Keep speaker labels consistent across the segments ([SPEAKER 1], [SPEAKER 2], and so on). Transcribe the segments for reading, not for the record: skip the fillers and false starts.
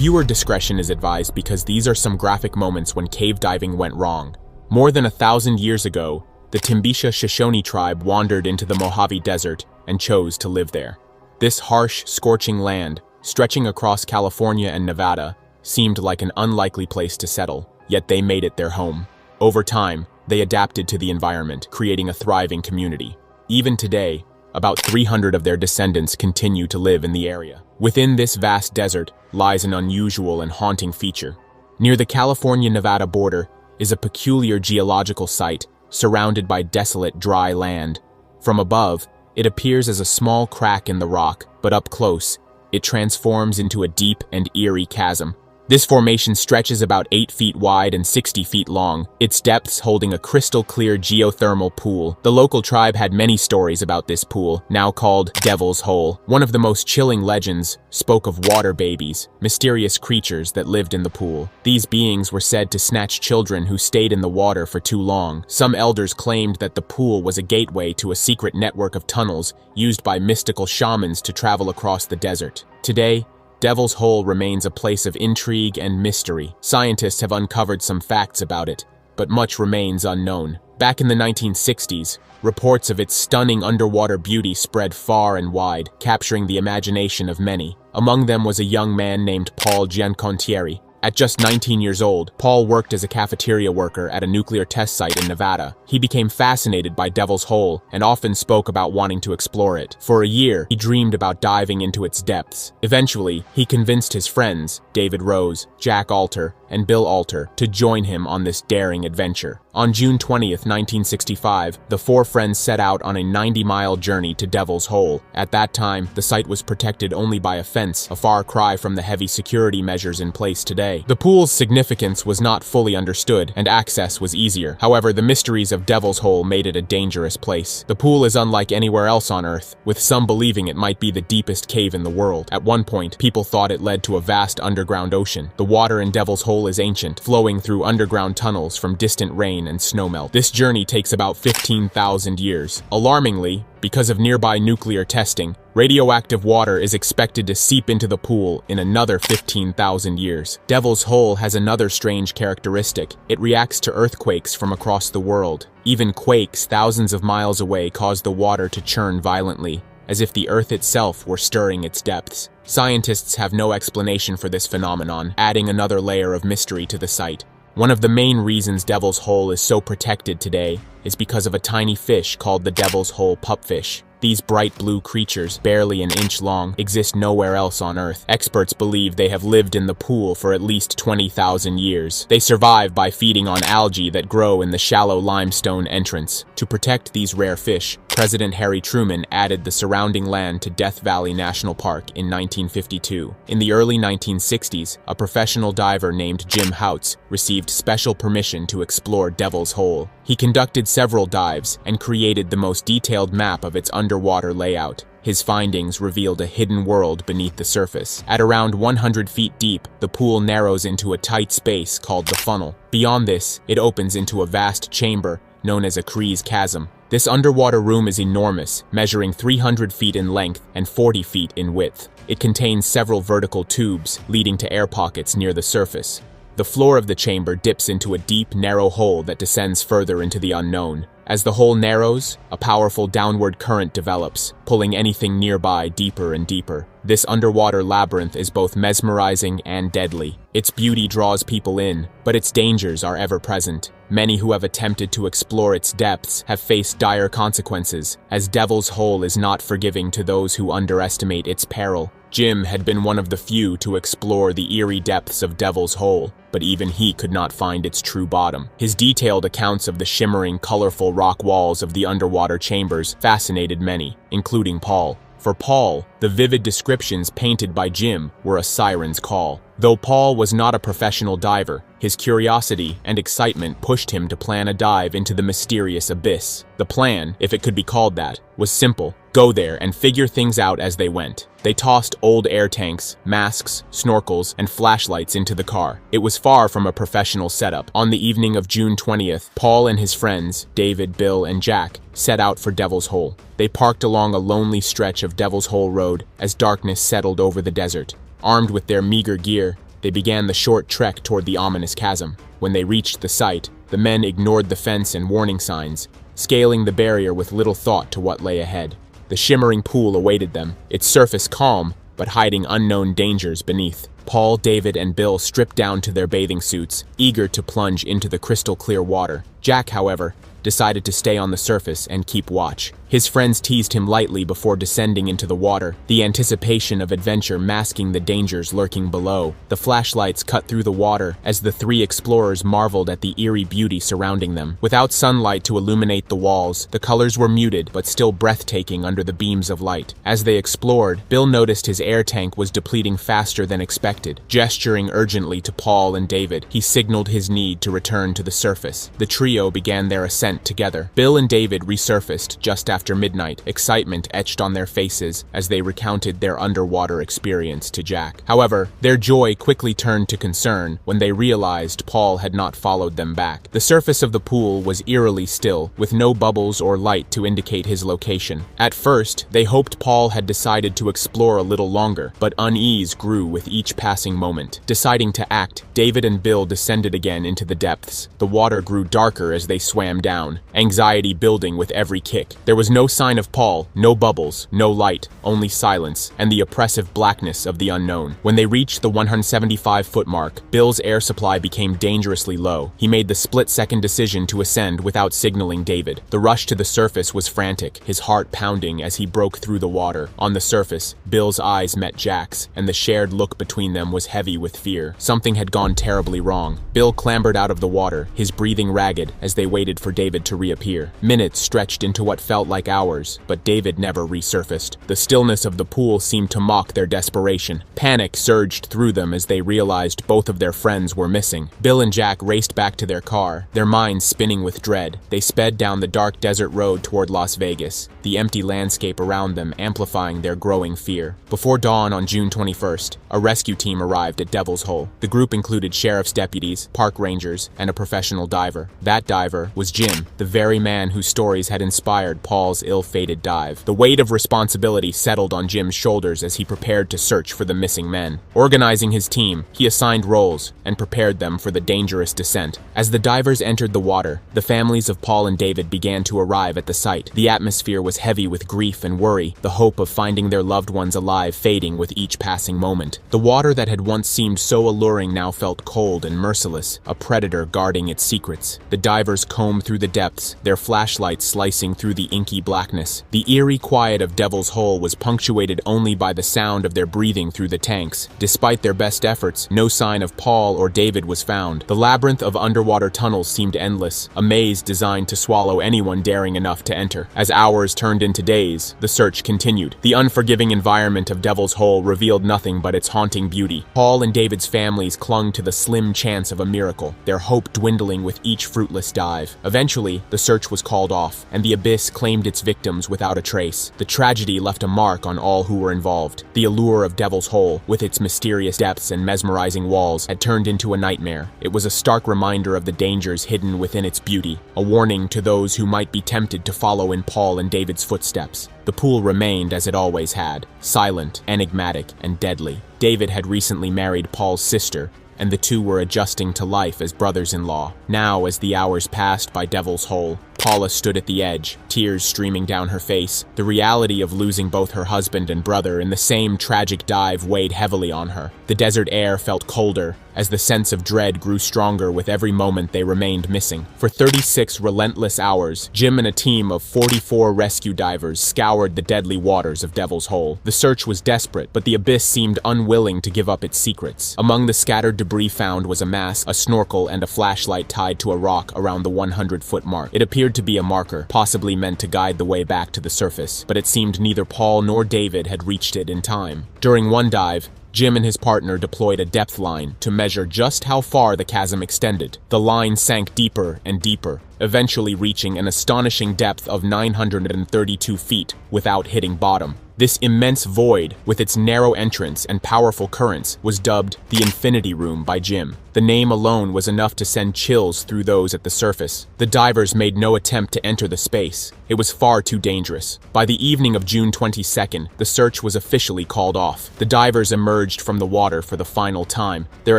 [SPEAKER 1] Viewer discretion is advised because these are some graphic moments when cave diving went wrong. More than 1,000 years ago, the Timbisha Shoshone tribe wandered into the Mojave Desert and chose to live there. This harsh, scorching land, stretching across California and Nevada, seemed like an unlikely place to settle, yet they made it their home. Over time, they adapted to the environment, creating a thriving community. Even today, about 300 of their descendants continue to live in the area. Within this vast desert lies an unusual and haunting feature. Near the California-Nevada border is a peculiar geological site surrounded by desolate, dry land. From above, it appears as a small crack in the rock, but up close, it transforms into a deep and eerie chasm. This formation stretches about 8 feet wide and 60 feet long, its depths holding a crystal-clear geothermal pool. The local tribe had many stories about this pool, now called Devil's Hole. One of the most chilling legends spoke of water babies, mysterious creatures that lived in the pool. These beings were said to snatch children who stayed in the water for too long. Some elders claimed that the pool was a gateway to a secret network of tunnels used by mystical shamans to travel across the desert. Today, Devil's Hole remains a place of intrigue and mystery. Scientists have uncovered some facts about it, but much remains unknown. Back in the 1960s, reports of its stunning underwater beauty spread far and wide, capturing the imagination of many. Among them was a young man named Paul Giancontieri. At just 19 years old, Paul worked as a cafeteria worker at a nuclear test site in Nevada. He became fascinated by Devil's Hole and often spoke about wanting to explore it. For a year, he dreamed about diving into its depths. Eventually, he convinced his friends, David Rose, Jack Alter, and Bill Alter, to join him on this daring adventure. On June 20th, 1965, the four friends set out on a 90-mile journey to Devil's Hole. At that time, the site was protected only by a fence, a far cry from the heavy security measures in place today. The pool's significance was not fully understood, and access was easier. However, the mysteries of Devil's Hole made it a dangerous place. The pool is unlike anywhere else on Earth, with some believing it might be the deepest cave in the world. At one point, people thought it led to a vast underground ocean. The water in Devil's Hole is ancient, flowing through underground tunnels from distant rain and snowmelt. This journey takes about 15,000 years. Alarmingly, because of nearby nuclear testing, radioactive water is expected to seep into the pool in another 15,000 years. Devil's Hole has another strange characteristic. It reacts to earthquakes from across the world. Even quakes thousands of miles away cause the water to churn violently, as if the Earth itself were stirring its depths. Scientists have no explanation for this phenomenon, adding another layer of mystery to the site. One of the main reasons Devil's Hole is so protected today is because of a tiny fish called the Devil's Hole pupfish. These bright blue creatures, barely an inch long, exist nowhere else on Earth. Experts believe they have lived in the pool for at least 20,000 years. They survive by feeding on algae that grow in the shallow limestone entrance. To protect these rare fish, President Harry Truman added the surrounding land to Death Valley National Park in 1952. In the early 1960s, a professional diver named Jim Houts received special permission to explore Devil's Hole. He conducted several dives and created the most detailed map of its underwater layout. His findings revealed a hidden world beneath the surface. At around 100 feet deep, the pool narrows into a tight space called the funnel. Beyond this, it opens into a vast chamber known as a Crease Chasm. This underwater room is enormous, measuring 300 feet in length and 40 feet in width. It contains several vertical tubes leading to air pockets near the surface. The floor of the chamber dips into a deep, narrow hole that descends further into the unknown. As the hole narrows, a powerful downward current develops, pulling anything nearby deeper and deeper. This underwater labyrinth is both mesmerizing and deadly. Its beauty draws people in, but its dangers are ever present. Many who have attempted to explore its depths have faced dire consequences, as Devil's Hole is not forgiving to those who underestimate its peril. Jim had been one of the few to explore the eerie depths of Devil's Hole, but even he could not find its true bottom. His detailed accounts of the shimmering, colorful rock walls of the underwater chambers fascinated many, including Paul. For Paul, the vivid descriptions painted by Jim were a siren's call. Though Paul was not a professional diver, his curiosity and excitement pushed him to plan a dive into the mysterious abyss. The plan, if it could be called that, was simple. Go there and figure things out as they went. They tossed old air tanks, masks, snorkels, and flashlights into the car. It was far from a professional setup. On the evening of June 20th, Paul and his friends, David, Bill, and Jack, set out for Devil's Hole. They parked along a lonely stretch of Devil's Hole Road as darkness settled over the desert. Armed with their meager gear, They began the short trek toward the ominous chasm. When they reached the site, the men ignored the fence and warning signs, scaling the barrier with little thought to what lay ahead. The shimmering pool awaited them, its surface calm, but hiding unknown dangers beneath. Paul, David, and Bill stripped down to their bathing suits, eager to plunge into the crystal-clear water. Jack, however, decided to stay on the surface and keep watch. His friends teased him lightly before descending into the water, the anticipation of adventure masking the dangers lurking below. The flashlights cut through the water as the three explorers marveled at the eerie beauty surrounding them. Without sunlight to illuminate the walls, the colors were muted but still breathtaking under the beams of light. As they explored, Bill noticed his air tank was depleting faster than expected. Gesturing urgently to Paul and David, he signaled his need to return to the surface. The trio began their ascent together. Bill and David resurfaced just after midnight, excitement etched on their faces as they recounted their underwater experience to Jack. However, their joy quickly turned to concern when they realized Paul had not followed them back. The surface of the pool was eerily still, with no bubbles or light to indicate his location. At first, they hoped Paul had decided to explore a little longer, but unease grew with each passing moment. Deciding to act, David and Bill descended again into the depths. The water grew darker as they swam down, anxiety building with every kick. There was no sign of Paul, no bubbles, no light, only silence, and the oppressive blackness of the unknown. When they reached the 175-foot mark, Bill's air supply became dangerously low. He made the split-second decision to ascend without signaling David. The rush to the surface was frantic, his heart pounding as he broke through the water. On the surface, Bill's eyes met Jack's, and the shared look between them was heavy with fear. Something had gone terribly wrong. Bill clambered out of the water, his breathing ragged as they waited for David to reappear. Minutes stretched into what felt like hours, but David never resurfaced. The stillness of the pool seemed to mock their desperation. Panic surged through them as they realized both of their friends were missing. Bill and Jack raced back to their car, their minds spinning with dread. They sped down the dark desert road toward Las Vegas, the empty landscape around them amplifying their growing fear. Before dawn on June 21st, a rescue team arrived at Devil's Hole. The group included sheriff's deputies, park rangers, and a professional diver. That diver was Jim, the very man whose stories had inspired Paul's ill-fated dive. The weight of responsibility settled on Jim's shoulders as he prepared to search for the missing men. Organizing his team, he assigned roles and prepared them for the dangerous descent. As the divers entered the water, the families of Paul and David began to arrive at the site. The atmosphere was heavy with grief and worry, the hope of finding their loved ones alive fading with each passing moment. The water that had once seemed so alluring now felt cold and merciless, a predator guarding its secrets. The divers combed through the depths, their flashlights slicing through the inky blackness. The eerie quiet of Devil's Hole was punctuated only by the sound of their breathing through the tanks. Despite their best efforts, no sign of Paul or David was found. The labyrinth of underwater tunnels seemed endless, a maze designed to swallow anyone daring enough to enter. As hours turned into days, the search continued. The unforgiving environment of Devil's Hole revealed nothing but its haunting beauty. Paul and David's families clung to the slim chance of a miracle, their hope dwindling with each fruitless dive. Eventually, the search was called off, and the abyss claimed its victims without a trace. The tragedy left a mark on all who were involved. The allure of Devil's Hole, with its mysterious depths and mesmerizing walls, had turned into a nightmare. It was a stark reminder of the dangers hidden within its beauty, a warning to those who might be tempted to follow in Paul and David's footsteps. The pool remained as it always had, silent, enigmatic, and deadly. David had recently married Paul's sister, and the two were adjusting to life as brothers-in-law. Now, as the hours passed by Devil's Hole, Paula stood at the edge, tears streaming down her face. The reality of losing both her husband and brother in the same tragic dive weighed heavily on her. The desert air felt colder, as the sense of dread grew stronger with every moment they remained missing. For 36 relentless hours, Jim and a team of 44 rescue divers scoured the deadly waters of Devil's Hole. The search was desperate, but the abyss seemed unwilling to give up its secrets. Among the scattered debris found was a mask, a snorkel, and a flashlight tied to a rock around the 100-foot mark. It appeared to be a marker, possibly meant to guide the way back to the surface, but it seemed neither Paul nor David had reached it in time. During one dive, Jim and his partner deployed a depth line to measure just how far the chasm extended. The line sank deeper and deeper, eventually reaching an astonishing depth of 932 feet without hitting bottom. This immense void, with its narrow entrance and powerful currents, was dubbed the Infinity Room by Jim. The name alone was enough to send chills through those at the surface. The divers made no attempt to enter the space. It was far too dangerous. By the evening of June 22nd, the search was officially called off. The divers emerged from the water for the final time, their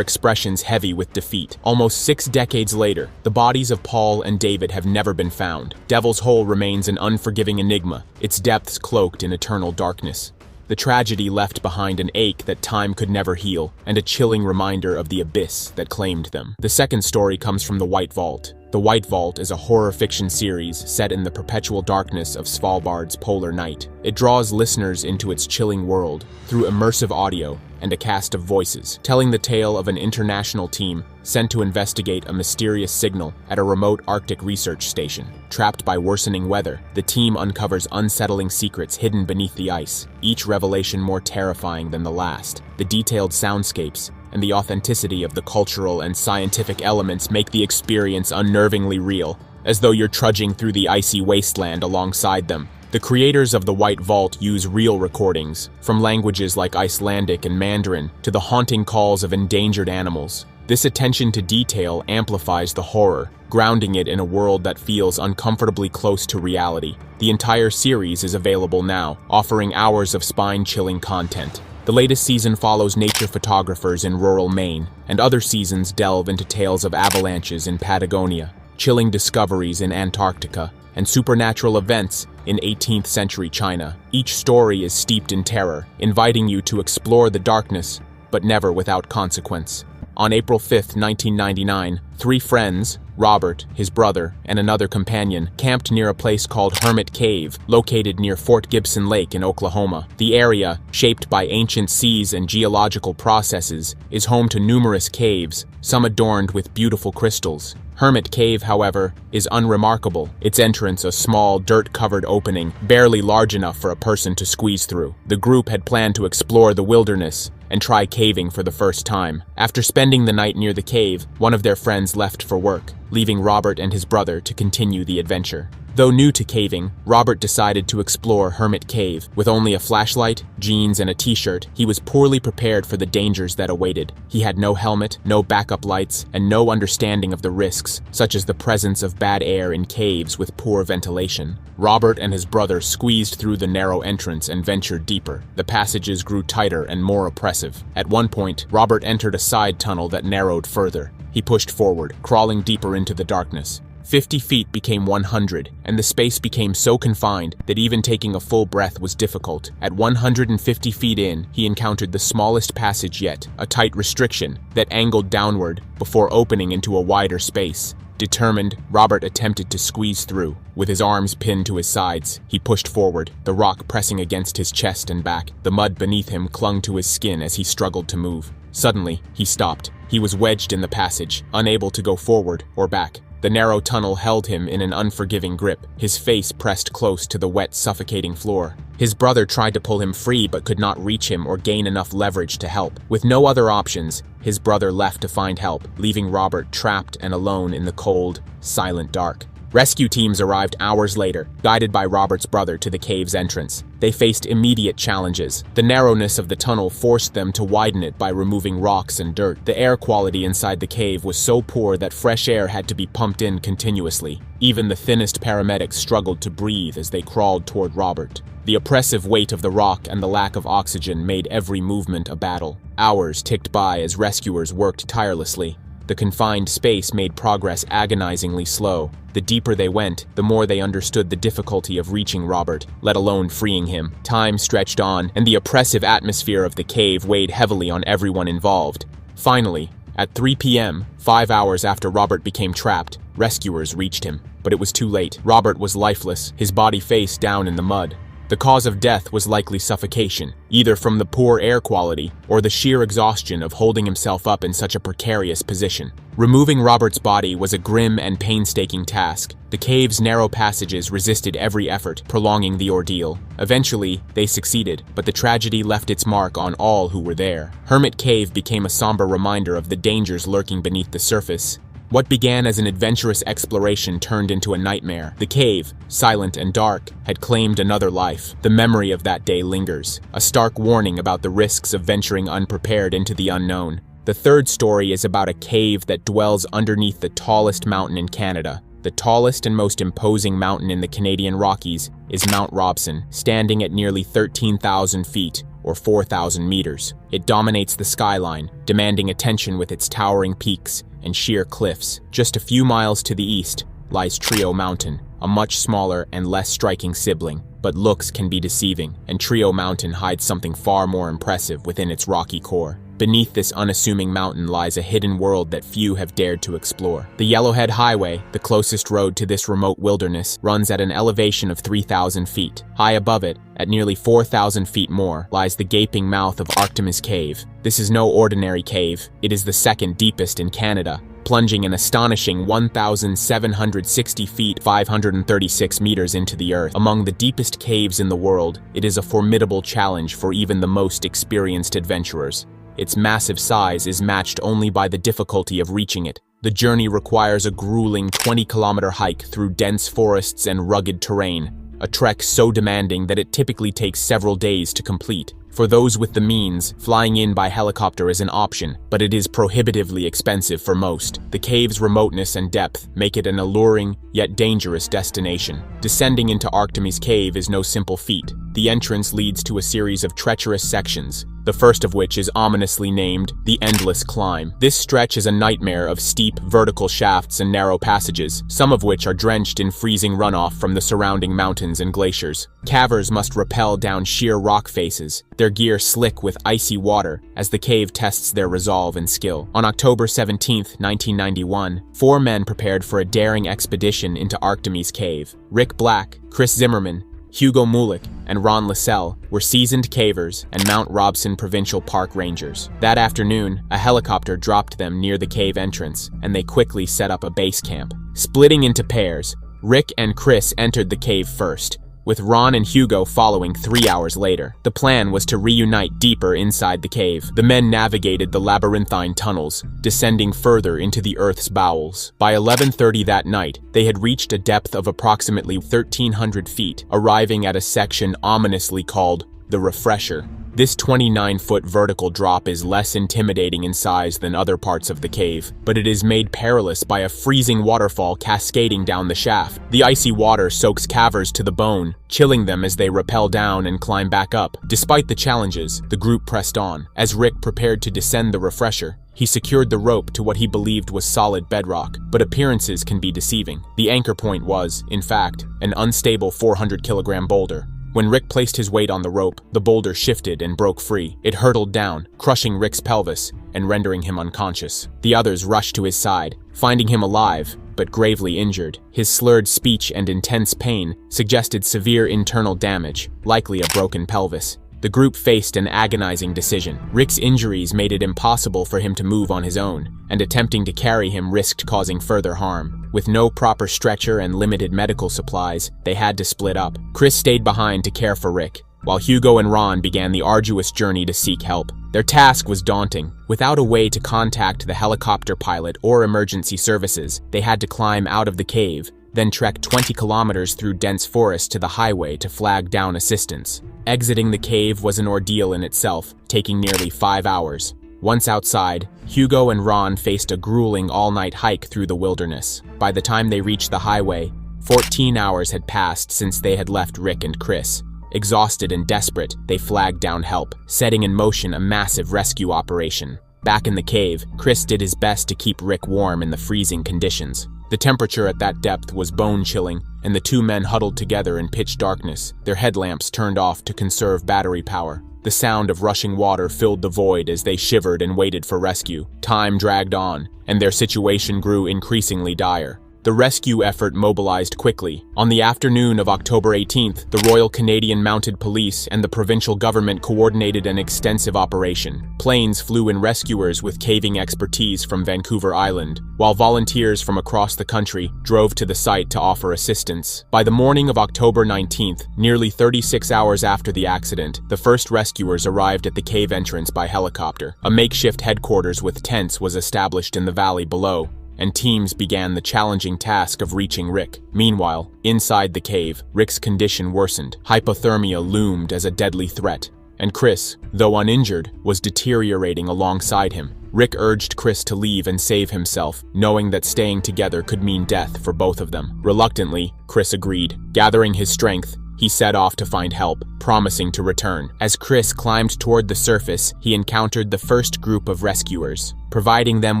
[SPEAKER 1] expressions heavy with defeat. Almost 6 decades later, the bodies of Paul and David have never been found. Devil's Hole remains an unforgiving enigma, its depths cloaked in eternal darkness. The tragedy left behind an ache that time could never heal, and a chilling reminder of the abyss that claimed them. The second story comes from The White Vault. The White Vault is a horror fiction series set in the perpetual darkness of Svalbard's polar night. It draws listeners into its chilling world through immersive audio and a cast of voices, telling the tale of an international team sent to investigate a mysterious signal at a remote Arctic research station. Trapped by worsening weather, the team uncovers unsettling secrets hidden beneath the ice, each revelation more terrifying than the last. The detailed soundscapes and the authenticity of the cultural and scientific elements make the experience unnervingly real, as though you're trudging through the icy wasteland alongside them. The creators of The White Vault use real recordings, from languages like Icelandic and Mandarin to the haunting calls of endangered animals. This attention to detail amplifies the horror, grounding it in a world that feels uncomfortably close to reality. The entire series is available now, offering hours of spine-chilling content. The latest season follows nature photographers in rural Maine, and other seasons delve into tales of avalanches in Patagonia, chilling discoveries in Antarctica, and supernatural events in 18th century China. Each story is steeped in terror, inviting you to explore the darkness, but never without consequence. On April 5, 1999, 3 friends, Robert, his brother, and another companion, camped near a place called Hermit Cave, located near Fort Gibson Lake in Oklahoma. The area, shaped by ancient seas and geological processes, is home to numerous caves, some adorned with beautiful crystals. Hermit Cave, however, is unremarkable, its entrance a small, dirt-covered opening, barely large enough for a person to squeeze through. The group had planned to explore the wilderness and try caving for the first time. After spending the night near the cave, one of their friends left for work, leaving Robert and his brother to continue the adventure. Though new to caving, Robert decided to explore Hermit Cave. With only a flashlight, jeans, and a t-shirt, he was poorly prepared for the dangers that awaited. He had no helmet, no backup lights, and no understanding of the risks, such as the presence of bad air in caves with poor ventilation. Robert and his brother squeezed through the narrow entrance and ventured deeper. The passages grew tighter and more oppressive. At one point, Robert entered a side tunnel that narrowed further. He pushed forward, crawling deeper into the darkness. 50 feet became 100, and the space became so confined that even taking a full breath was difficult. At 150 feet in, he encountered the smallest passage yet, a tight restriction that angled downward before opening into a wider space. Determined, Robert attempted to squeeze through. With his arms pinned to his sides, he pushed forward, the rock pressing against his chest and back. The mud beneath him clung to his skin as he struggled to move. Suddenly, he stopped. He was wedged in the passage, unable to go forward or back. The narrow tunnel held him in an unforgiving grip, his face pressed close to the wet, suffocating floor. His brother tried to pull him free but could not reach him or gain enough leverage to help. With no other options, his brother left to find help, leaving Robert trapped and alone in the cold, silent dark. Rescue teams arrived hours later, guided by Robert's brother to the cave's entrance. They faced immediate challenges. The narrowness of the tunnel forced them to widen it by removing rocks and dirt. The air quality inside the cave was so poor that fresh air had to be pumped in continuously. Even the thinnest paramedics struggled to breathe as they crawled toward Robert. The oppressive weight of the rock and the lack of oxygen made every movement a battle. Hours ticked by as rescuers worked tirelessly. The confined space made progress agonizingly slow. The deeper they went, the more they understood the difficulty of reaching Robert, let alone freeing him. Time stretched on, and the oppressive atmosphere of the cave weighed heavily on everyone involved. Finally, at 3 p.m., 5 hours after Robert became trapped, rescuers reached him. But it was too late. Robert was lifeless, his body face down in the mud. The cause of death was likely suffocation, either from the poor air quality or the sheer exhaustion of holding himself up in such a precarious position. Removing Robert's body was a grim and painstaking task. The cave's narrow passages resisted every effort, prolonging the ordeal. Eventually, they succeeded, but the tragedy left its mark on all who were there. Hermit Cave became a somber reminder of the dangers lurking beneath the surface What began as an adventurous exploration turned into a nightmare. The cave, silent and dark, had claimed another life. The memory of that day lingers, a stark warning about the risks of venturing unprepared into the unknown. The third story is about a cave that dwells underneath the tallest mountain in Canada. The tallest and most imposing mountain in the Canadian Rockies is Mount Robson, standing at nearly 13,000 feet, or 4,000 meters. It dominates the skyline, demanding attention with its towering peaks and sheer cliffs. Just a few miles to the east lies Trio Mountain, a much smaller and less striking sibling, but looks can be deceiving, and Trio Mountain hides something far more impressive within its rocky core. Beneath this unassuming mountain lies a hidden world that few have dared to explore. The Yellowhead Highway, the closest road to this remote wilderness, runs at an elevation of 3,000 feet. High above it, at nearly 4,000 feet more, lies the gaping mouth of Arctomys Cave. This is no ordinary cave. It is the second deepest in Canada, plunging an astonishing 1,760 feet 536 meters into the earth. Among the deepest caves in the world, it is a formidable challenge for even the most experienced adventurers. Its massive size is matched only by the difficulty of reaching it. The journey requires a grueling 20-kilometer hike through dense forests and rugged terrain, a trek so demanding that it typically takes several days to complete. For those with the means, flying in by helicopter is an option, but it is prohibitively expensive for most. The cave's remoteness and depth make it an alluring, yet dangerous destination. Descending into Arctomys Cave is no simple feat. The entrance leads to a series of treacherous sections, the first of which is ominously named the Endless Climb. This stretch is a nightmare of steep, vertical shafts and narrow passages, some of which are drenched in freezing runoff from the surrounding mountains and glaciers. Cavers must rappel down sheer rock faces, their gear slick with icy water as the cave tests their resolve and skill. On October 17, 1991, 4 men prepared for a daring expedition into Arctomys Cave. Rick Black, Chris Zimmerman, Hugo Mulick, and Ron Lassell were seasoned cavers and Mount Robson Provincial Park Rangers. That afternoon, a helicopter dropped them near the cave entrance, and they quickly set up a base camp. Splitting into pairs, Rick and Chris entered the cave first, with Ron and Hugo following 3 hours later. The plan was to reunite deeper inside the cave. The men navigated the labyrinthine tunnels, descending further into the Earth's bowels. By 11:30 that night, they had reached a depth of approximately 1,300 feet, arriving at a section ominously called the Refresher. This 29-foot vertical drop is less intimidating in size than other parts of the cave, but it is made perilous by a freezing waterfall cascading down the shaft. The icy water soaks cavers to the bone, chilling them as they rappel down and climb back up. Despite the challenges, the group pressed on. As Rick prepared to descend the Refresher, he secured the rope to what he believed was solid bedrock, but appearances can be deceiving. The anchor point was, in fact, an unstable 400-kilogram boulder. When Rick placed his weight on the rope, the boulder shifted and broke free. It hurtled down, crushing Rick's pelvis and rendering him unconscious. The others rushed to his side, finding him alive, but gravely injured. His slurred speech and intense pain suggested severe internal damage, likely a broken pelvis. The group faced an agonizing decision. Rick's injuries made it impossible for him to move on his own, and attempting to carry him risked causing further harm. With no proper stretcher and limited medical supplies, they had to split up. Chris stayed behind to care for Rick, while Hugo and Ron began the arduous journey to seek help. Their task was daunting. Without a way to contact the helicopter pilot or emergency services, they had to climb out of the cave, then trek 20 kilometers through dense forest to the highway to flag down assistance. Exiting the cave was an ordeal in itself, taking nearly 5 hours. Once outside, Hugo and Ron faced a grueling all-night hike through the wilderness. By the time they reached the highway, 14 hours had passed since they had left Rick and Chris. Exhausted and desperate, they flagged down help, setting in motion a massive rescue operation. Back in the cave, Chris did his best to keep Rick warm in the freezing conditions. The temperature at that depth was bone-chilling, and the 2 men huddled together in pitch darkness, their headlamps turned off to conserve battery power. The sound of rushing water filled the void as they shivered and waited for rescue. Time dragged on, and their situation grew increasingly dire. The rescue effort mobilized quickly. On the afternoon of October 18th, the Royal Canadian Mounted Police and the provincial government coordinated an extensive operation. Planes flew in rescuers with caving expertise from Vancouver Island, while volunteers from across the country drove to the site to offer assistance. By the morning of October 19th, nearly 36 hours after the accident, the first rescuers arrived at the cave entrance by helicopter. A makeshift headquarters with tents was established in the valley below. and teams began the challenging task of reaching Rick. Meanwhile, inside the cave, Rick's condition worsened. Hypothermia loomed as a deadly threat, and Chris, though uninjured, was deteriorating alongside him. Rick urged Chris to leave and save himself, knowing that staying together could mean death for both of them. Reluctantly, Chris agreed. Gathering his strength, he set off to find help, promising to return. As Chris climbed toward the surface, he encountered the first group of rescuers. Providing them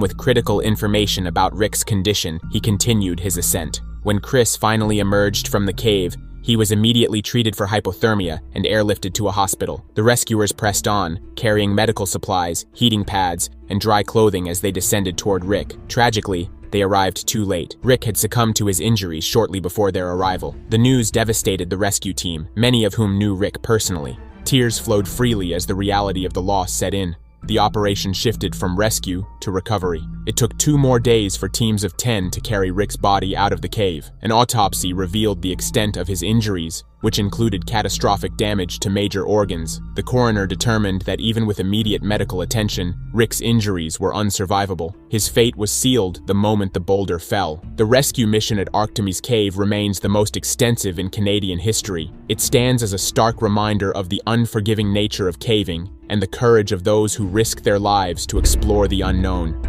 [SPEAKER 1] with critical information about Rick's condition, he continued his ascent. When Chris finally emerged from the cave, he was immediately treated for hypothermia and airlifted to a hospital. The rescuers pressed on, carrying medical supplies, heating pads, and dry clothing as they descended toward Rick. Tragically, they arrived too late. Rick had succumbed to his injuries shortly before their arrival. The news devastated the rescue team, many of whom knew Rick personally. Tears flowed freely as the reality of the loss set in. The operation shifted from rescue to recovery. It took 2 more days for teams of 10 to carry Rick's body out of the cave. An autopsy revealed the extent of his injuries, which included catastrophic damage to major organs. The coroner determined that even with immediate medical attention, Rick's injuries were unsurvivable. His fate was sealed the moment the boulder fell. The rescue mission at Arctomys cave remains the most extensive in Canadian history. It stands as a stark reminder of the unforgiving nature of caving and the courage of those who risk their lives to explore the unknown.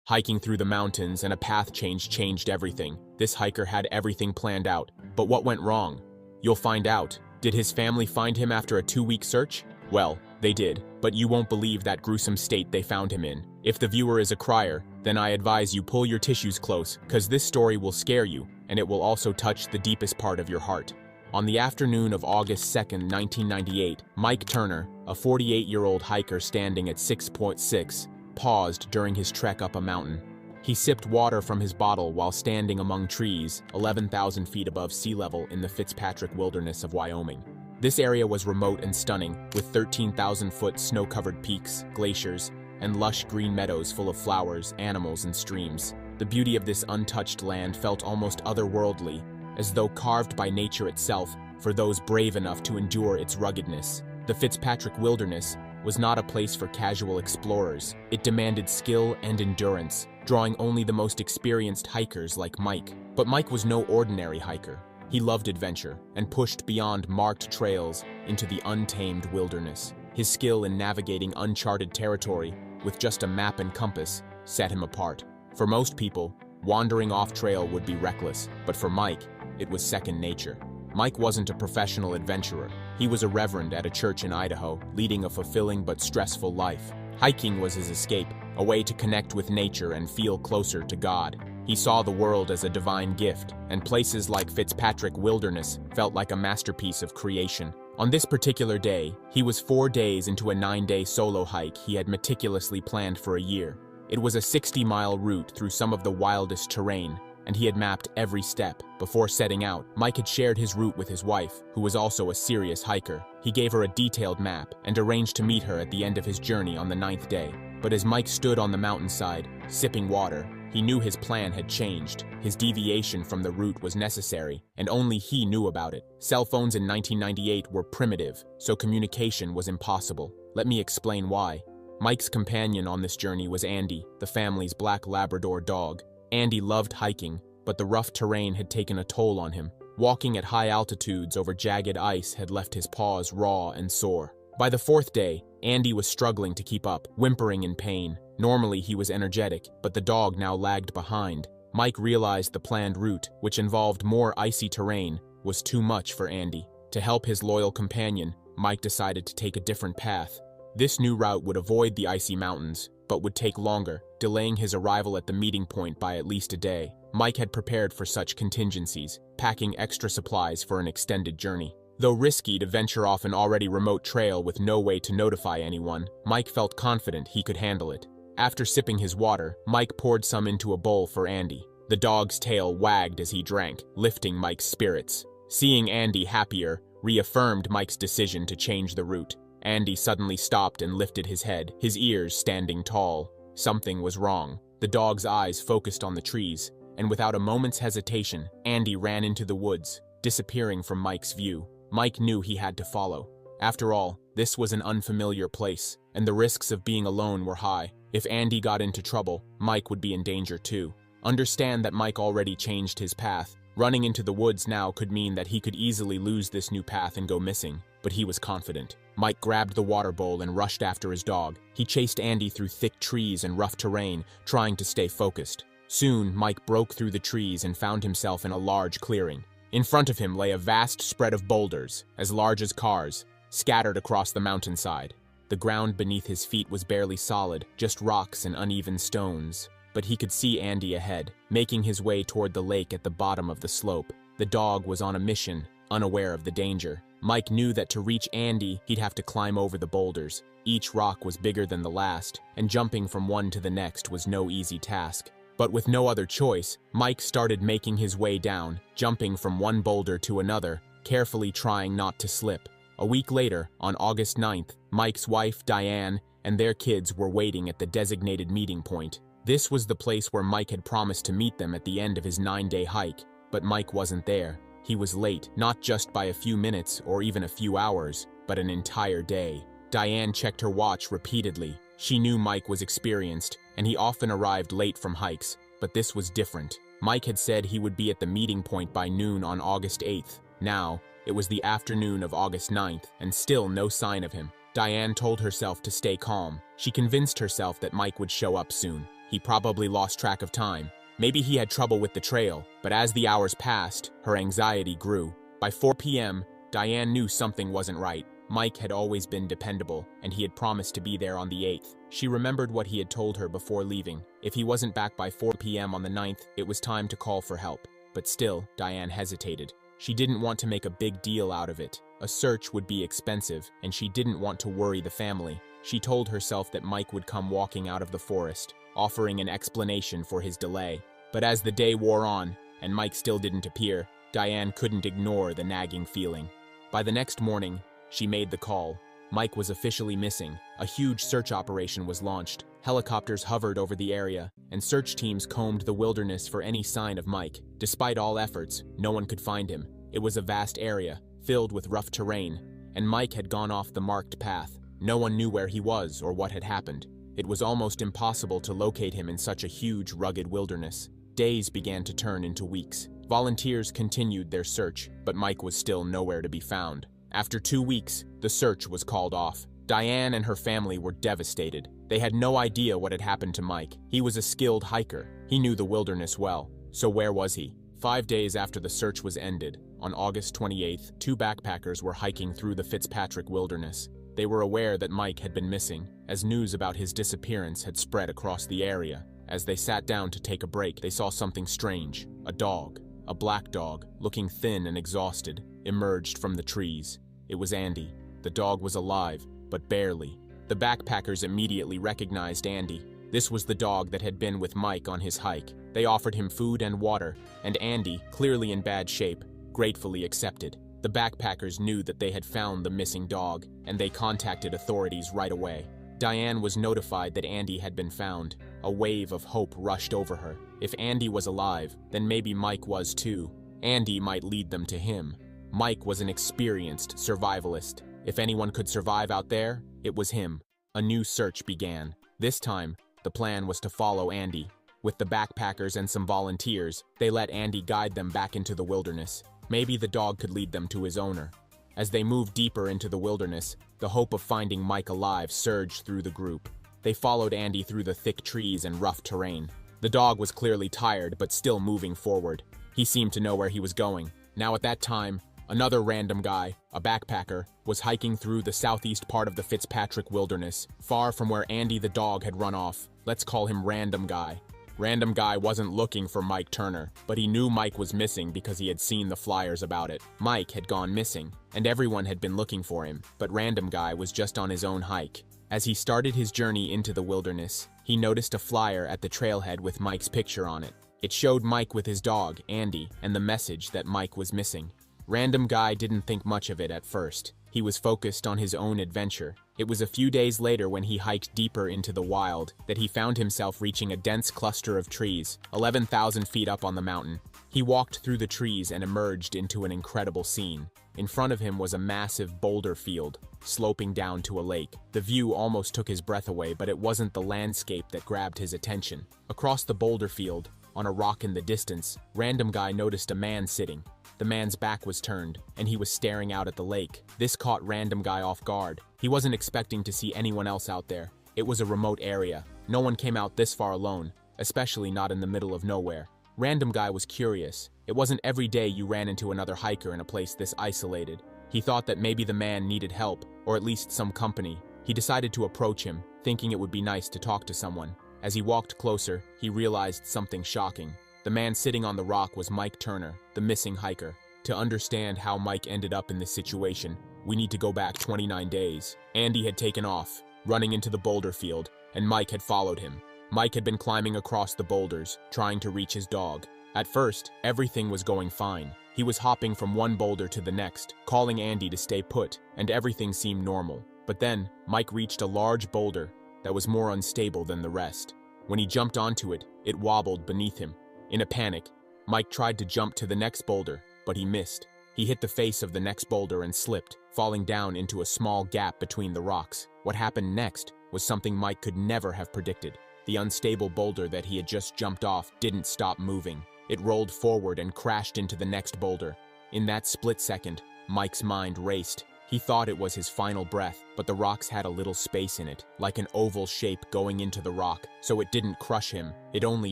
[SPEAKER 1] Hiking through the mountains and a path change changed everything. This hiker had everything planned out. But what went wrong? You'll find out. Did his family find him after a 2-week search? Well, they did, but you won't believe that gruesome state they found him in. If the viewer is a crier, then I advise you pull your tissues close, cause this story will scare you, and it will also touch the deepest part of your heart. On the afternoon of August 2nd, 1998, Mike Turner, a 48-year-old hiker standing at 6.6, paused during his trek up a mountain. He sipped water from his bottle while standing among trees, 11,000 feet above sea level in the Fitzpatrick Wilderness of Wyoming. This area was remote and stunning, with 13,000-foot snow-covered peaks, glaciers, and lush green meadows full of flowers, animals, and streams. The beauty of this untouched land felt almost otherworldly, as though carved by nature itself for those brave enough to endure its ruggedness. The Fitzpatrick Wilderness was not a place for casual explorers. It demanded skill and endurance, drawing only the most experienced hikers like Mike. But Mike was no ordinary hiker. He loved adventure and pushed beyond marked trails into the untamed wilderness. His skill in navigating uncharted territory with just a map and compass set him apart. For most people, wandering off trail would be reckless, but for Mike, it was second nature. Mike wasn't a professional adventurer. He was a reverend at a church in Idaho, leading a fulfilling but stressful life. Hiking was his escape, a way to connect with nature and feel closer to God. He saw the world as a divine gift, and places like Fitzpatrick Wilderness felt like a masterpiece of creation. On this particular day, he was 4 days into a 9-day solo hike he had meticulously planned for a year. It was a 60-mile route through some of the wildest terrain, and he had mapped every step. Before setting out, Mike had shared his route with his wife, who was also a serious hiker. He gave her a detailed map and arranged to meet her at the end of his journey on the 9th day. But as Mike stood on the mountainside, sipping water, he knew his plan had changed. His deviation from the route was necessary, and only he knew about it. Cell phones in 1998 were primitive, so communication was impossible. Let me explain why. Mike's companion on this journey was Andy, the family's black Labrador dog. Andy loved hiking, but the rough terrain had taken a toll on him. Walking at high altitudes over jagged ice had left his paws raw and sore. By the 4th day, Andy was struggling to keep up, whimpering in pain. Normally he was energetic, but the dog now lagged behind. Mike realized the planned route, which involved more icy terrain, was too much for Andy. To help his loyal companion, Mike decided to take a different path. This new route would avoid the icy mountains, but would take longer, delaying his arrival at the meeting point by at least a day. Mike had prepared for such contingencies, packing extra supplies for an extended journey. Though risky to venture off an already remote trail with no way to notify anyone, Mike felt confident he could handle it. After sipping his water, Mike poured some into a bowl for Andy. The dog's tail wagged as he drank, lifting Mike's spirits. Seeing Andy happier reaffirmed Mike's decision to change the route. Andy suddenly stopped and lifted his head, his ears standing tall. Something was wrong. The dog's eyes focused on the trees, and without a moment's hesitation, Andy ran into the woods, disappearing from Mike's view. Mike knew he had to follow. After all, this was an unfamiliar place, and the risks of being alone were high. If Andy got into trouble, Mike would be in danger too. Understand that Mike already changed his path. Running into the woods now could mean that he could easily lose this new path and go missing, but he was confident. Mike grabbed the water bowl and rushed after his dog. He chased Andy through thick trees and rough terrain, trying to stay focused. Soon, Mike broke through the trees and found himself in a large clearing. In front of him lay a vast spread of boulders, as large as cars, scattered across the mountainside. The ground beneath his feet was barely solid, just rocks and uneven stones. But he could see Andy ahead, making his way toward the lake at the bottom of the slope. The dog was on a mission, unaware of the danger. Mike knew that to reach Andy, he'd have to climb over the boulders. Each rock was bigger than the last, and jumping from one to the next was no easy task. But with no other choice, Mike started making his way down, jumping from one boulder to another, carefully trying not to slip. A week later, on August 9th, Mike's wife, Diane, and their kids were waiting at the designated meeting point. This was the place where Mike had promised to meet them at the end of his 9-day hike, but Mike wasn't there. He was late, not just by a few minutes or even a few hours, but an entire day. Diane checked her watch repeatedly. She knew Mike was experienced, and he often arrived late from hikes, but this was different. Mike had said he would be at the meeting point by noon on August 8th. Now, it was the afternoon of August 9th, and still no sign of him. Diane told herself to stay calm. She convinced herself that Mike would show up soon. He probably lost track of time. Maybe he had trouble with the trail, but as the hours passed, her anxiety grew. By 4 p.m., Diane knew something wasn't right. Mike had always been dependable, and he had promised to be there on the 8th. She remembered what he had told her before leaving. If he wasn't back by 4 p.m. on the 9th, it was time to call for help. But still, Diane hesitated. She didn't want to make a big deal out of it. A search would be expensive, and she didn't want to worry the family. She told herself that Mike would come walking out of the forest, offering an explanation for his delay. But as the day wore on, and Mike still didn't appear, Diane couldn't ignore the nagging feeling. By the next morning, she made the call. Mike was officially missing. A huge search operation was launched. Helicopters hovered over the area, and search teams combed the wilderness for any sign of Mike. Despite all efforts, no one could find him. It was a vast area, filled with rough terrain, and Mike had gone off the marked path. No one knew where he was or what had happened. It was almost impossible to locate him in such a huge, rugged wilderness. Days began to turn into weeks. Volunteers continued their search, but Mike was still nowhere to be found. After 2 weeks, the search was called off. Diane and her family were devastated. They had no idea what had happened to Mike. He was a skilled hiker. He knew the wilderness well. So where was he? 5 days after the search was ended, on August 28th, 2 backpackers were hiking through the Fitzpatrick wilderness. They were aware that Mike had been missing, as news about his disappearance had spread across the area. As they sat down to take a break, they saw something strange. A dog, a black dog, looking thin and exhausted, emerged from the trees. It was Andy. The dog was alive, but barely. The backpackers immediately recognized Andy. This was the dog that had been with Mike on his hike. They offered him food and water, and Andy, clearly in bad shape, gratefully accepted. The backpackers knew that they had found the missing dog, and they contacted authorities right away. Diane was notified that Andy had been found. A wave of hope rushed over her. If Andy was alive, then maybe Mike was too. Andy might lead them to him. Mike was an experienced survivalist. If anyone could survive out there, it was him. A new search began. This time, the plan was to follow Andy. With the backpackers and some volunteers, they let Andy guide them back into the wilderness. Maybe the dog could lead them to his owner. As they moved deeper into the wilderness, the hope of finding Mike alive surged through the group. They followed Andy through the thick trees and rough terrain. The dog was clearly tired, but still moving forward. He seemed to know where he was going. Now at that time, another random guy, a backpacker, was hiking through the southeast part of the Fitzpatrick wilderness, far from where Andy the dog had run off. Let's call him Random Guy. Random Guy wasn't looking for Mike Turner, but he knew Mike was missing because he had seen the flyers about it. Mike had gone missing, and everyone had been looking for him, but Random Guy was just on his own hike. As he started his journey into the wilderness, he noticed a flyer at the trailhead with Mike's picture on it. It showed Mike with his dog, Andy, and the message that Mike was missing. Random Guy didn't think much of it at first. He was focused on his own adventure. It was a few days later when he hiked deeper into the wild that he found himself reaching a dense cluster of trees, 11,000 feet up on the mountain. He walked through the trees and emerged into an incredible scene. In front of him was a massive boulder field. sloping down to a lake. The view almost took his breath away, but it wasn't the landscape that grabbed his attention. Across the boulder field, on a rock in the distance, Random Guy noticed a man sitting. The man's back was turned, and he was staring out at the lake. This caught Random Guy off guard. He wasn't expecting to see anyone else out there. It was a remote area. No one came out this far alone, especially not in the middle of nowhere. Random Guy was curious. It wasn't every day you ran into another hiker in a place this isolated. He thought that maybe the man needed help, or at least some company. He decided to approach him, thinking it would be nice to talk to someone. As he walked closer, he realized something shocking. The man sitting on the rock was Mike Turner, the missing hiker. To understand how Mike ended up in this situation, we need to go back 29 days. Andy had taken off, running into the boulder field, and Mike had followed him. Mike had been climbing across the boulders, trying to reach his dog. At first, everything was going fine. He was hopping from one boulder to the next, calling Andy to stay put, and everything seemed normal. But then, Mike reached a large boulder that was more unstable than the rest. When he jumped onto it, it wobbled beneath him. In a panic, Mike tried to jump to the next boulder, but he missed. He hit the face of the next boulder and slipped, falling down into a small gap between the rocks. What happened next was something Mike could never have predicted. The unstable boulder that he had just jumped off didn't stop moving. It rolled forward and crashed into the next boulder. In that split second, Mike's mind raced. He thought it was his final breath, but the rocks had a little space in it, like an oval shape going into the rock, so it didn't crush him, it only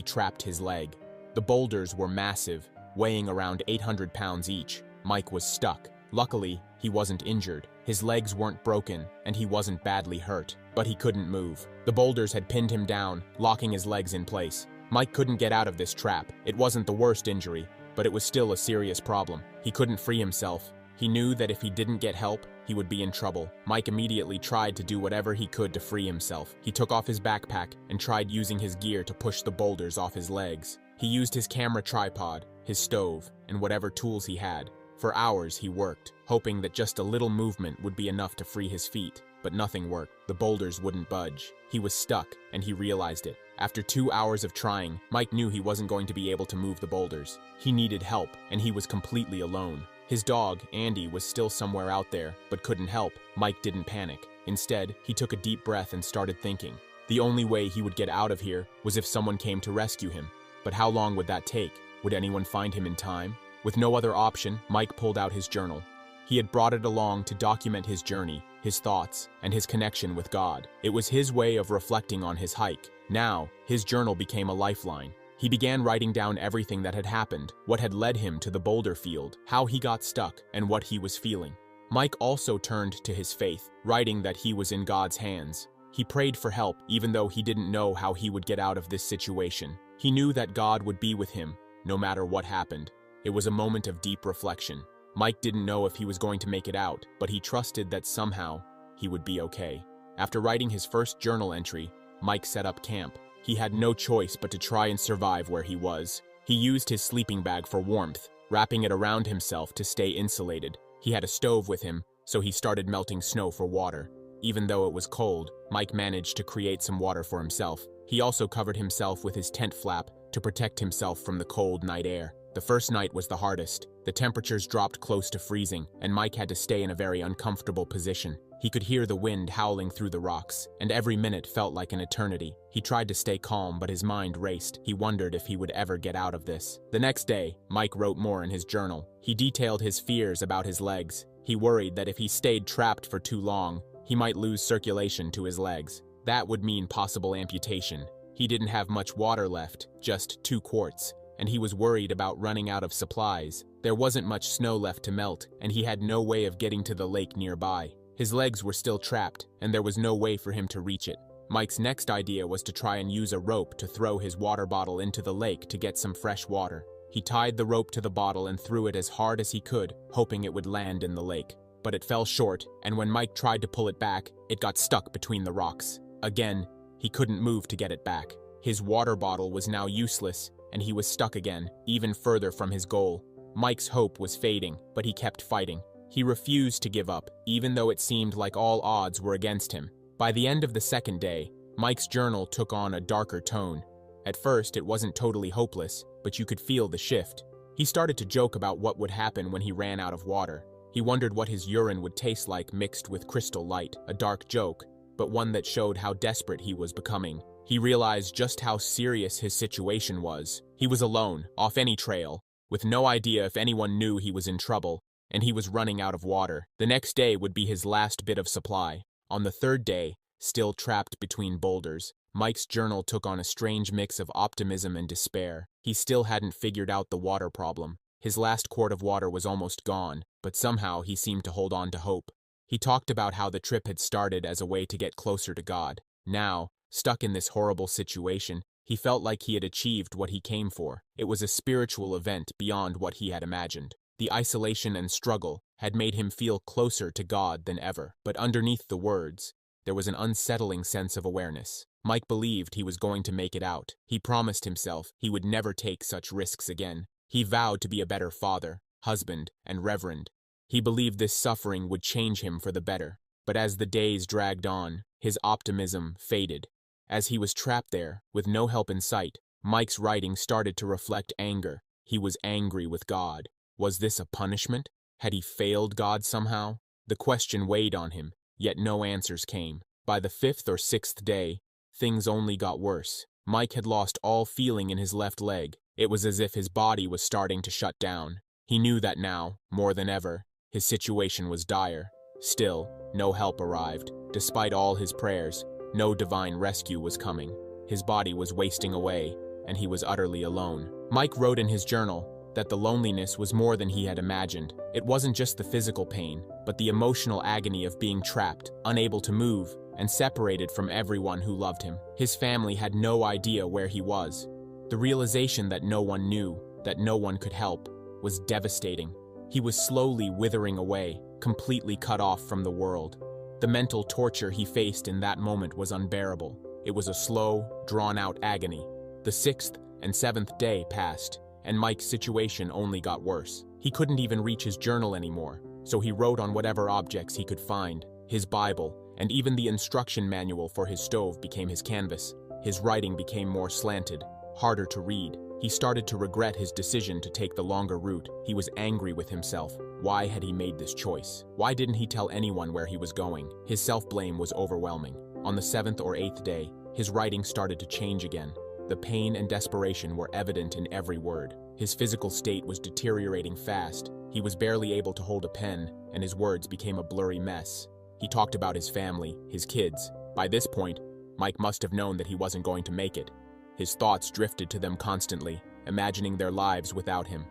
[SPEAKER 1] trapped his leg. The boulders were massive, weighing around 800 pounds each. Mike was stuck. Luckily, he wasn't injured. His legs weren't broken, and he wasn't badly hurt, but he couldn't move. The boulders had pinned him down, locking his legs in place. Mike couldn't get out of this trap. It wasn't the worst injury, but it was still a serious problem. He couldn't free himself. He knew that if he didn't get help, he would be in trouble. Mike immediately tried to do whatever he could to free himself. He took off his backpack and tried using his gear to push the boulders off his legs. He used his camera tripod, his stove, and whatever tools he had. For hours he worked, hoping that just a little movement would be enough to free his feet. But nothing worked. The boulders wouldn't budge. He was stuck, and he realized it. After 2 hours of trying, Mike knew he wasn't going to be able to move the boulders. He needed help, and he was completely alone. His dog, Andy, was still somewhere out there, but couldn't help. Mike didn't panic. Instead, he took a deep breath and started thinking. The only way he would get out of here was if someone came to rescue him. But how long would that take? Would anyone find him in time? With no other option, Mike pulled out his journal. He had brought it along to document his journey, his thoughts, and his connection with God. It was his way of reflecting on his hike. Now, his journal became a lifeline. He began writing down everything that had happened, what had led him to the boulder field, how he got stuck, and what he was feeling. Mike also turned to his faith, writing that he was in God's hands. He prayed for help, even though he didn't know how he would get out of this situation. He knew that God would be with him, no matter what happened. It was a moment of deep reflection. Mike didn't know if he was going to make it out, but he trusted that somehow he would be okay. After writing his first journal entry, Mike set up camp. He had no choice but to try and survive where he was. He used his sleeping bag for warmth, wrapping it around himself to stay insulated. He had a stove with him, so he started melting snow for water. Even though it was cold, Mike managed to create some water for himself. He also covered himself with his tent flap to protect himself from the cold night air. The first night was the hardest. The temperatures dropped close to freezing, and Mike had to stay in a very uncomfortable position. He could hear the wind howling through the rocks, and every minute felt like an eternity. He tried to stay calm, but his mind raced. He wondered if he would ever get out of this. The next day, Mike wrote more in his journal. He detailed his fears about his legs. He worried that if he stayed trapped for too long, he might lose circulation to his legs. That would mean possible amputation. He didn't have much water left, just 2 quarts. And he was worried about running out of supplies. There wasn't much snow left to melt, and he had no way of getting to the lake nearby. His legs were still trapped, and there was no way for him to reach it. Mike's next idea was to try and use a rope to throw his water bottle into the lake to get some fresh water. He tied the rope to the bottle and threw it as hard as he could, hoping it would land in the lake. But it fell short, and when Mike tried to pull it back, it got stuck between the rocks. Again, he couldn't move to get it back. His water bottle was now useless, and he was stuck again, even further from his goal. Mike's hope was fading, but he kept fighting. He refused to give up, even though it seemed like all odds were against him. By the end of the second day, Mike's journal took on a darker tone. At first, it wasn't totally hopeless, but you could feel the shift. He started to joke about what would happen when he ran out of water. He wondered what his urine would taste like mixed with crystal light, a dark joke, but one that showed how desperate he was becoming. He realized just how serious his situation was. He was alone, off any trail, with no idea if anyone knew he was in trouble, and he was running out of water. The next day would be his last bit of supply. On the third day, still trapped between boulders, Mike's journal took on a strange mix of optimism and despair. He still hadn't figured out the water problem. His last quart of water was almost gone, but somehow he seemed to hold on to hope. He talked about how the trip had started as a way to get closer to God. Now, stuck in this horrible situation, he felt like he had achieved what he came for. It was a spiritual event beyond what he had imagined. The isolation and struggle had made him feel closer to God than ever. But underneath the words, there was an unsettling sense of awareness. Mike believed he was going to make it out. He promised himself he would never take such risks again. He vowed to be a better father, husband, and reverend. He believed this suffering would change him for the better. But as the days dragged on, his optimism faded. As he was trapped there, with no help in sight, Mike's writing started to reflect anger. He was angry with God. Was this a punishment? Had he failed God somehow? The question weighed on him, yet no answers came. By the 5th or 6th day, things only got worse. Mike had lost all feeling in his left leg. It was as if his body was starting to shut down. He knew that now, more than ever, his situation was dire. Still, no help arrived. Despite all his prayers, no divine rescue was coming. His body was wasting away, and he was utterly alone. Mike wrote in his journal that the loneliness was more than he had imagined. It wasn't just the physical pain, but the emotional agony of being trapped, unable to move, and separated from everyone who loved him. His family had no idea where he was. The realization that no one knew, that no one could help, was devastating. He was slowly withering away, completely cut off from the world. The mental torture he faced in that moment was unbearable. It was a slow, drawn-out agony. The 6th and 7th day passed, and Mike's situation only got worse. He couldn't even reach his journal anymore, so he wrote on whatever objects he could find. His Bible, and even the instruction manual for his stove became his canvas. His writing became more slanted, harder to read. He started to regret his decision to take the longer route. He was angry with himself. Why had he made this choice? Why didn't he tell anyone where he was going? His self-blame was overwhelming. On the 7th or 8th day, his writing started to change again. The pain and desperation were evident in every word. His physical state was deteriorating fast. He was barely able to hold a pen, and his words became a blurry mess. He talked about his family, his kids. By this point, Mike must have known that he wasn't going to make it. His thoughts drifted to them constantly, imagining their lives without him.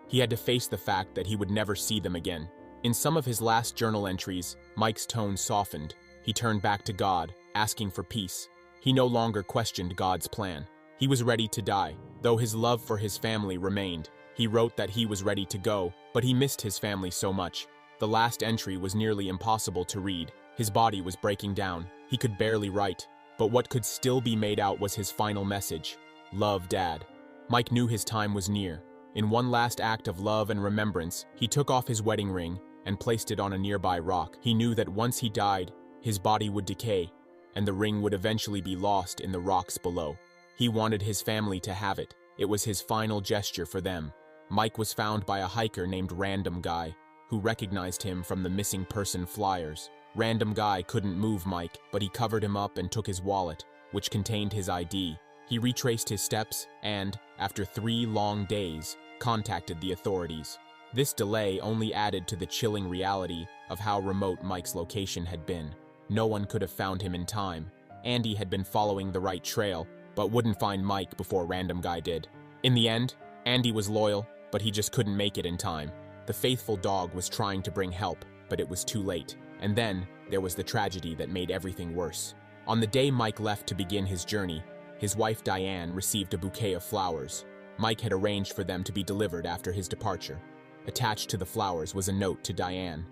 [SPEAKER 1] He had to face the fact that he would never see them again. In some of his last journal entries, Mike's tone softened. He turned back to God, asking for peace. He no longer questioned God's plan. He was ready to die, though his love for his family remained. He wrote that he was ready to go, but he missed his family so much. The last entry was nearly impossible to read. His body was breaking down. He could barely write. But what could still be made out was his final message. Love, Dad. Mike knew his time was near. In one last act of love and remembrance, he took off his wedding ring and placed it on a nearby rock. He knew that once he died, his body would decay, and the ring would eventually be lost in the rocks below. He wanted his family to have it. It was his final gesture for them. Mike was found by a hiker named Random Guy, who recognized him from the missing person flyers. Random Guy couldn't move Mike, but he covered him up and took his wallet, which contained his ID. He retraced his steps and, after 3 long days, contacted the authorities. This delay only added to the chilling reality of how remote Mike's location had been. No one could have found him in time. Andy had been following the right trail, but wouldn't find Mike before Random Guy did. In the end, Andy was loyal, but he just couldn't make it in time. The faithful dog was trying to bring help, but it was too late. And then, there was the tragedy that made everything worse. On the day Mike left to begin his journey, his wife Diane received a bouquet of flowers. Mike had arranged for them to be delivered after his departure. Attached to the flowers was a note to Diane.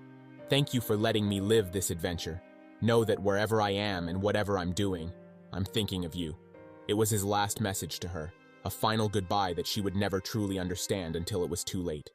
[SPEAKER 1] "Thank you for letting me live this adventure. Know that wherever I am and whatever I'm doing, I'm thinking of you." It was his last message to her, a final goodbye that she would never truly understand until it was too late.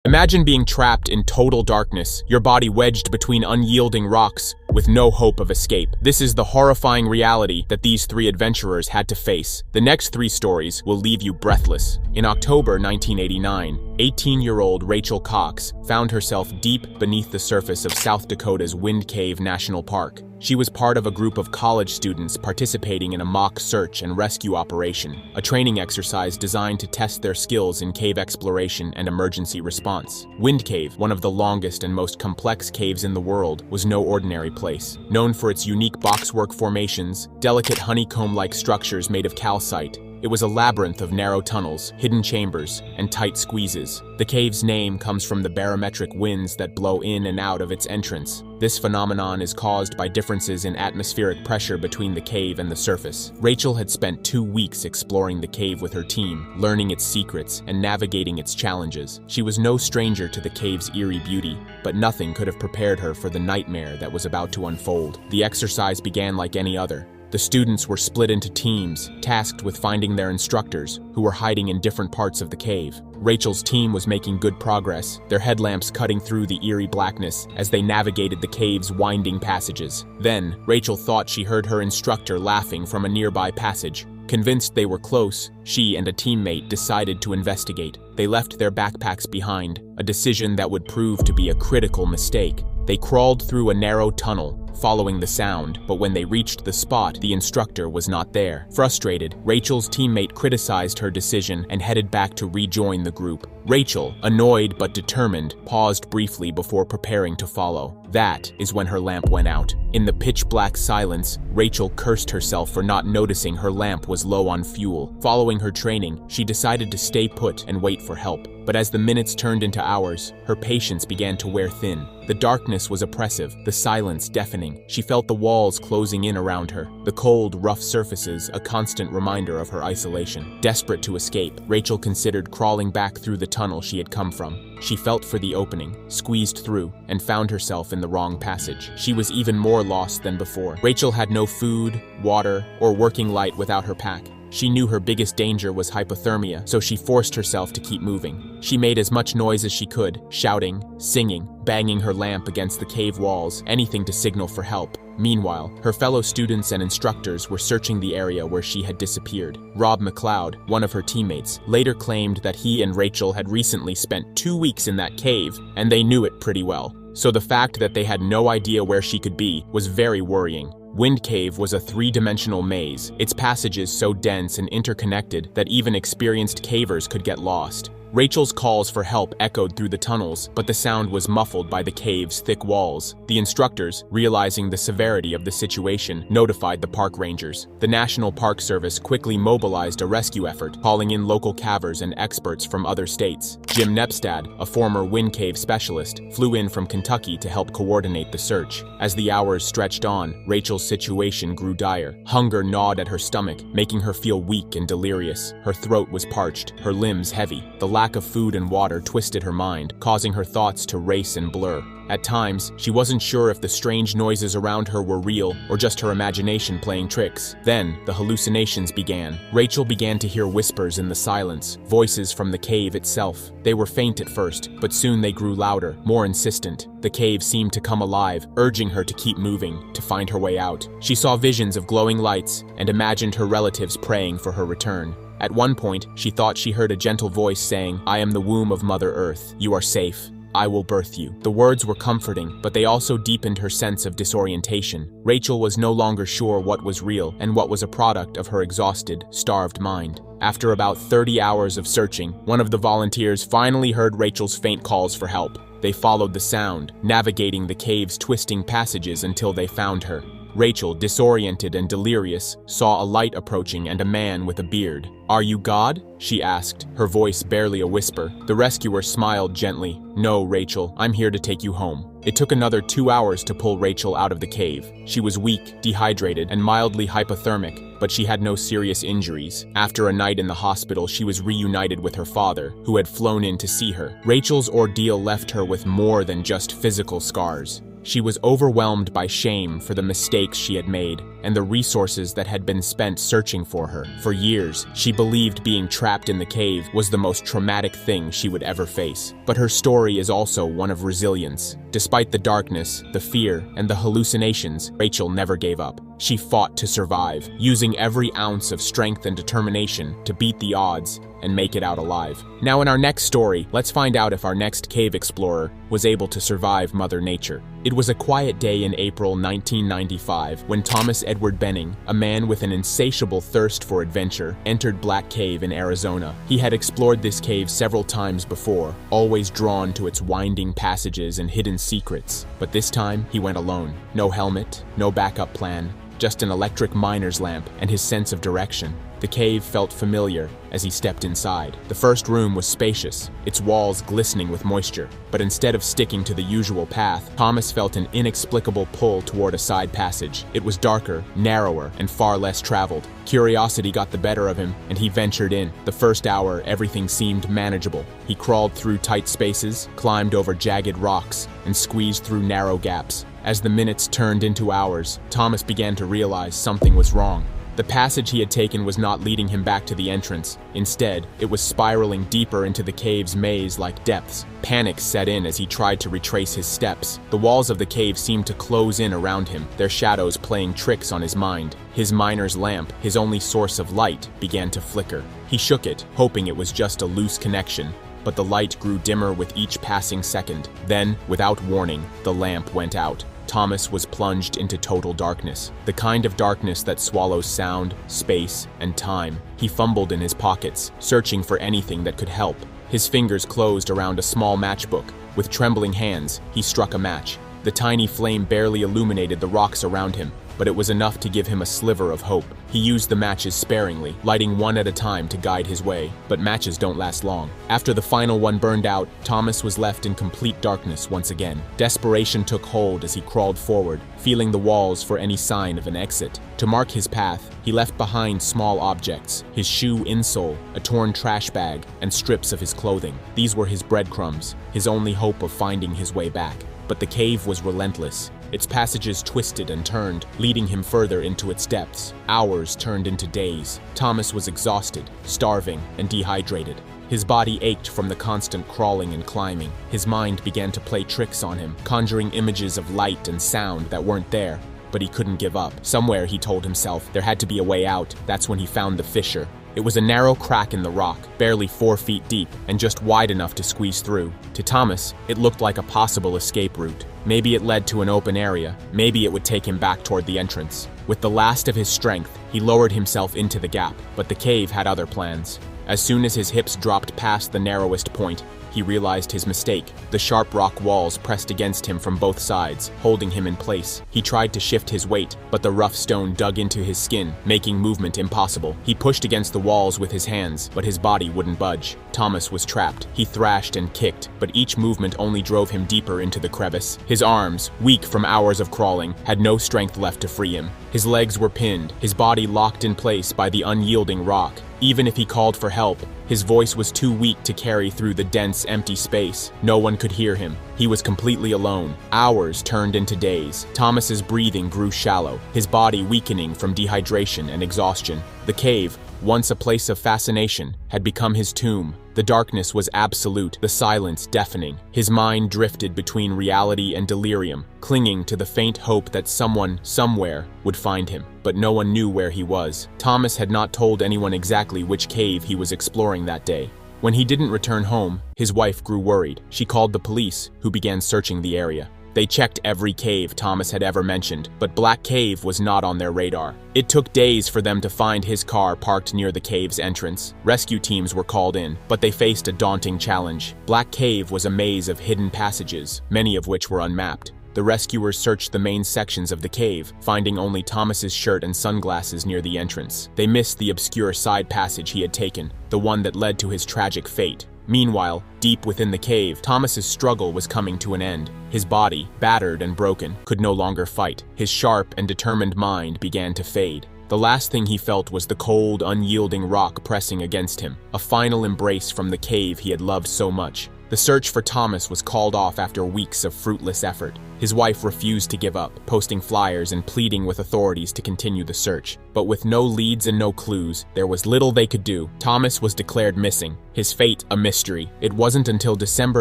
[SPEAKER 1] Imagine being trapped in total darkness, your body wedged between unyielding rocks, with no hope of escape. This is the horrifying reality that these 3 adventurers had to face. The next 3 stories will leave you breathless. In October 1989, 18-year-old Rachel Cox found herself deep beneath the surface of South Dakota's Wind Cave National Park. She was part of a group of college students participating in a mock search and rescue operation, a training exercise designed to test their skills in cave exploration and emergency response. Wind Cave, one of the longest and most complex caves in the world, was no ordinary place. Known for its unique boxwork formations, delicate honeycomb-like structures made of calcite, it was a labyrinth of narrow tunnels, hidden chambers, and tight squeezes. The cave's name comes from the barometric winds that blow in and out of its entrance. This phenomenon is caused by differences in atmospheric pressure between the cave and the surface. Rachel had spent 2 weeks exploring the cave with her team, learning its secrets and navigating its challenges. She was no stranger to the cave's eerie beauty, but nothing could have prepared her for the nightmare that was about to unfold. The exercise began like any other. The students were split into teams, tasked with finding their instructors, who were hiding in different parts of the cave. Rachel's team was making good progress, their headlamps cutting through the eerie blackness as they navigated the cave's winding passages. Then, Rachel thought she heard her instructor laughing from a nearby passage. Convinced they were close, she and a teammate decided to investigate. They left their backpacks behind, a decision that would prove to be a critical mistake. They crawled through a narrow tunnel, following the sound, but when they reached the spot, the instructor was not there. Frustrated, Rachel's teammate criticized her decision and headed back to rejoin the group. Rachel, annoyed but determined, paused briefly before preparing to follow. That is when her lamp went out. In the pitch-black silence, Rachel cursed herself for not noticing her lamp was low on fuel. Following her training, she decided to stay put and wait for help. But as the minutes turned into hours, her patience began to wear thin. The darkness was oppressive, the silence deafening. She felt the walls closing in around her, the cold, rough surfaces a constant reminder of her isolation. Desperate to escape, Rachel considered crawling back through the tunnel she had come from. She felt for the opening, squeezed through, and found herself in the wrong passage. She was even more lost than before. Rachel had no food, water, or working light without her pack. She knew her biggest danger was hypothermia, so she forced herself to keep moving. She made as much noise as she could, shouting, singing, banging her lamp against the cave walls, anything to signal for help. Meanwhile, her fellow students and instructors were searching the area where she had disappeared. Rob McLeod, one of her teammates, later claimed that he and Rachel had recently spent 2 weeks in that cave, and they knew it pretty well. So the fact that they had no idea where she could be was very worrying. Wind Cave was a 3-dimensional maze, its passages so dense and interconnected that even experienced cavers could get lost. Rachel's calls for help echoed through the tunnels, but the sound was muffled by the cave's thick walls. The instructors, realizing the severity of the situation, notified the park rangers. The National Park Service quickly mobilized a rescue effort, calling in local cavers and experts from other states. Jim Nepstad, a former Wind Cave specialist, flew in from Kentucky to help coordinate the search. As the hours stretched on, Rachel's situation grew dire. Hunger gnawed at her stomach, making her feel weak and delirious. Her throat was parched, her limbs heavy. The lack of food and water twisted her mind, causing her thoughts to race and blur. At times, she wasn't sure if the strange noises around her were real or just her imagination playing tricks. Then, the hallucinations began. Rachel began to hear whispers in the silence, voices from the cave itself. They were faint at first, but soon they grew louder, more insistent. The cave seemed to come alive, urging her to keep moving, to find her way out. She saw visions of glowing lights and imagined her relatives praying for her return. At one point, she thought she heard a gentle voice saying, "I am the womb of Mother Earth. You are safe. I will birth you." The words were comforting, but they also deepened her sense of disorientation. Rachel was no longer sure what was real and what was a product of her exhausted, starved mind. After about 30 hours of searching, one of the volunteers finally heard Rachel's faint calls for help. They followed the sound, navigating the cave's twisting passages until they found her. Rachel, disoriented and delirious, saw a light approaching and a man with a beard. "Are you God?" she asked, her voice barely a whisper. The rescuer smiled gently. "No, Rachel, I'm here to take you home." It took another 2 hours to pull Rachel out of the cave. She was weak, dehydrated, and mildly hypothermic, but she had no serious injuries. After a night in the hospital, she was reunited with her father, who had flown in to see her. Rachel's ordeal left her with more than just physical scars. She was overwhelmed by shame for the mistakes she had made and the resources that had been spent searching for her. For years, she believed being trapped in the cave was the most traumatic thing she would ever face. But her story is also one of resilience. Despite the darkness, the fear, and the hallucinations, Rachel never gave up. She fought to survive, using every ounce of strength and determination to beat the odds and make it out alive. Now in our next story, let's find out if our next cave explorer was able to survive Mother Nature. It was a quiet day in April 1995 when Thomas Edward Benning, a man with an insatiable thirst for adventure, entered Black Cave in Arizona. He had explored this cave several times before, always drawn to its winding passages and hidden secrets. But this time, he went alone. No helmet, no backup plan, just an electric miner's lamp and his sense of direction. The cave felt familiar as he stepped inside. The first room was spacious, its walls glistening with moisture. But instead of sticking to the usual path, Thomas felt an inexplicable pull toward a side passage. It was darker, narrower, and far less traveled. Curiosity got the better of him, and he ventured in. The first hour, everything seemed manageable. He crawled through tight spaces, climbed over jagged rocks, and squeezed through narrow gaps. As the minutes turned into hours, Thomas began to realize something was wrong. The passage he had taken was not leading him back to the entrance. Instead, it was spiraling deeper into the cave's maze-like depths. Panic set in as he tried to retrace his steps. The walls of the cave seemed to close in around him, their shadows playing tricks on his mind. His miner's lamp, his only source of light, began to flicker. He shook it, hoping it was just a loose connection. But the light grew dimmer with each passing second. Then, without warning, the lamp went out. Thomas was plunged into total darkness, the kind of darkness that swallows sound, space, and time. He fumbled in his pockets, searching for anything that could help. His fingers closed around a small matchbook. With trembling hands, he struck a match. The tiny flame barely illuminated the rocks around him, but it was enough to give him a sliver of hope. He used the matches sparingly, lighting one at a time to guide his way, but matches don't last long. After the final one burned out, Thomas was left in complete darkness once again. Desperation took hold as he crawled forward, feeling the walls for any sign of an exit. To mark his path, he left behind small objects, his shoe insole, a torn trash bag, and strips of his clothing. These were his breadcrumbs, his only hope of finding his way back. But the cave was relentless. Its passages twisted and turned, leading him further into its depths. Hours turned into days. Thomas was exhausted, starving, and dehydrated. His body ached from the constant crawling and climbing. His mind began to play tricks on him, conjuring images of light and sound that weren't there. But he couldn't give up. Somewhere, he told himself, there had to be a way out. That's when he found the fissure. It was a narrow crack in the rock, barely 4 feet deep, and just wide enough to squeeze through. To Thomas, it looked like a possible escape route. Maybe it led to an open area. Maybe it would take him back toward the entrance. With the last of his strength, he lowered himself into the gap, but the cave had other plans. As soon as his hips dropped past the narrowest point, he realized his mistake. The sharp rock walls pressed against him from both sides, holding him in place. He tried to shift his weight, but the rough stone dug into his skin, making movement impossible. He pushed against the walls with his hands, but his body wouldn't budge. Thomas was trapped. He thrashed and kicked, but each movement only drove him deeper into the crevice. His arms, weak from hours of crawling, had no strength left to free him. His legs were pinned, his body locked in place by the unyielding rock. Even if he called for help, his voice was too weak to carry through the dense, empty space. No one could hear him. He was completely alone. Hours turned into days. Thomas's breathing grew shallow, his body weakening from dehydration and exhaustion. The cave, once a place of fascination, had become his tomb. The darkness was absolute, the silence deafening. His mind drifted between reality and delirium, clinging to the faint hope that someone, somewhere, would find him. But no one knew where he was. Thomas had not told anyone exactly which cave he was exploring that day. When he didn't return home, his wife grew worried. She called the police, who began searching the area. They checked every cave Thomas had ever mentioned, but Black Cave was not on their radar. It took days for them to find his car parked near the cave's entrance. Rescue teams were called in, but they faced a daunting challenge. Black Cave was a maze of hidden passages, many of which were unmapped. The rescuers searched the main sections of the cave, finding only Thomas's shirt and sunglasses near the entrance. They missed the obscure side passage he had taken, the one that led to his tragic fate. Meanwhile, deep within the cave, Thomas's struggle was coming to an end. His body, battered and broken, could no longer fight. His sharp and determined mind began to fade. The last thing he felt was the cold, unyielding rock pressing against him, a final embrace from the cave he had loved so much. The search for Thomas was called off after weeks of fruitless effort. His wife refused to give up, posting flyers and pleading with authorities to continue the search. But with no leads and no clues, there was little they could do. Thomas was declared missing, his fate a mystery. It wasn't until December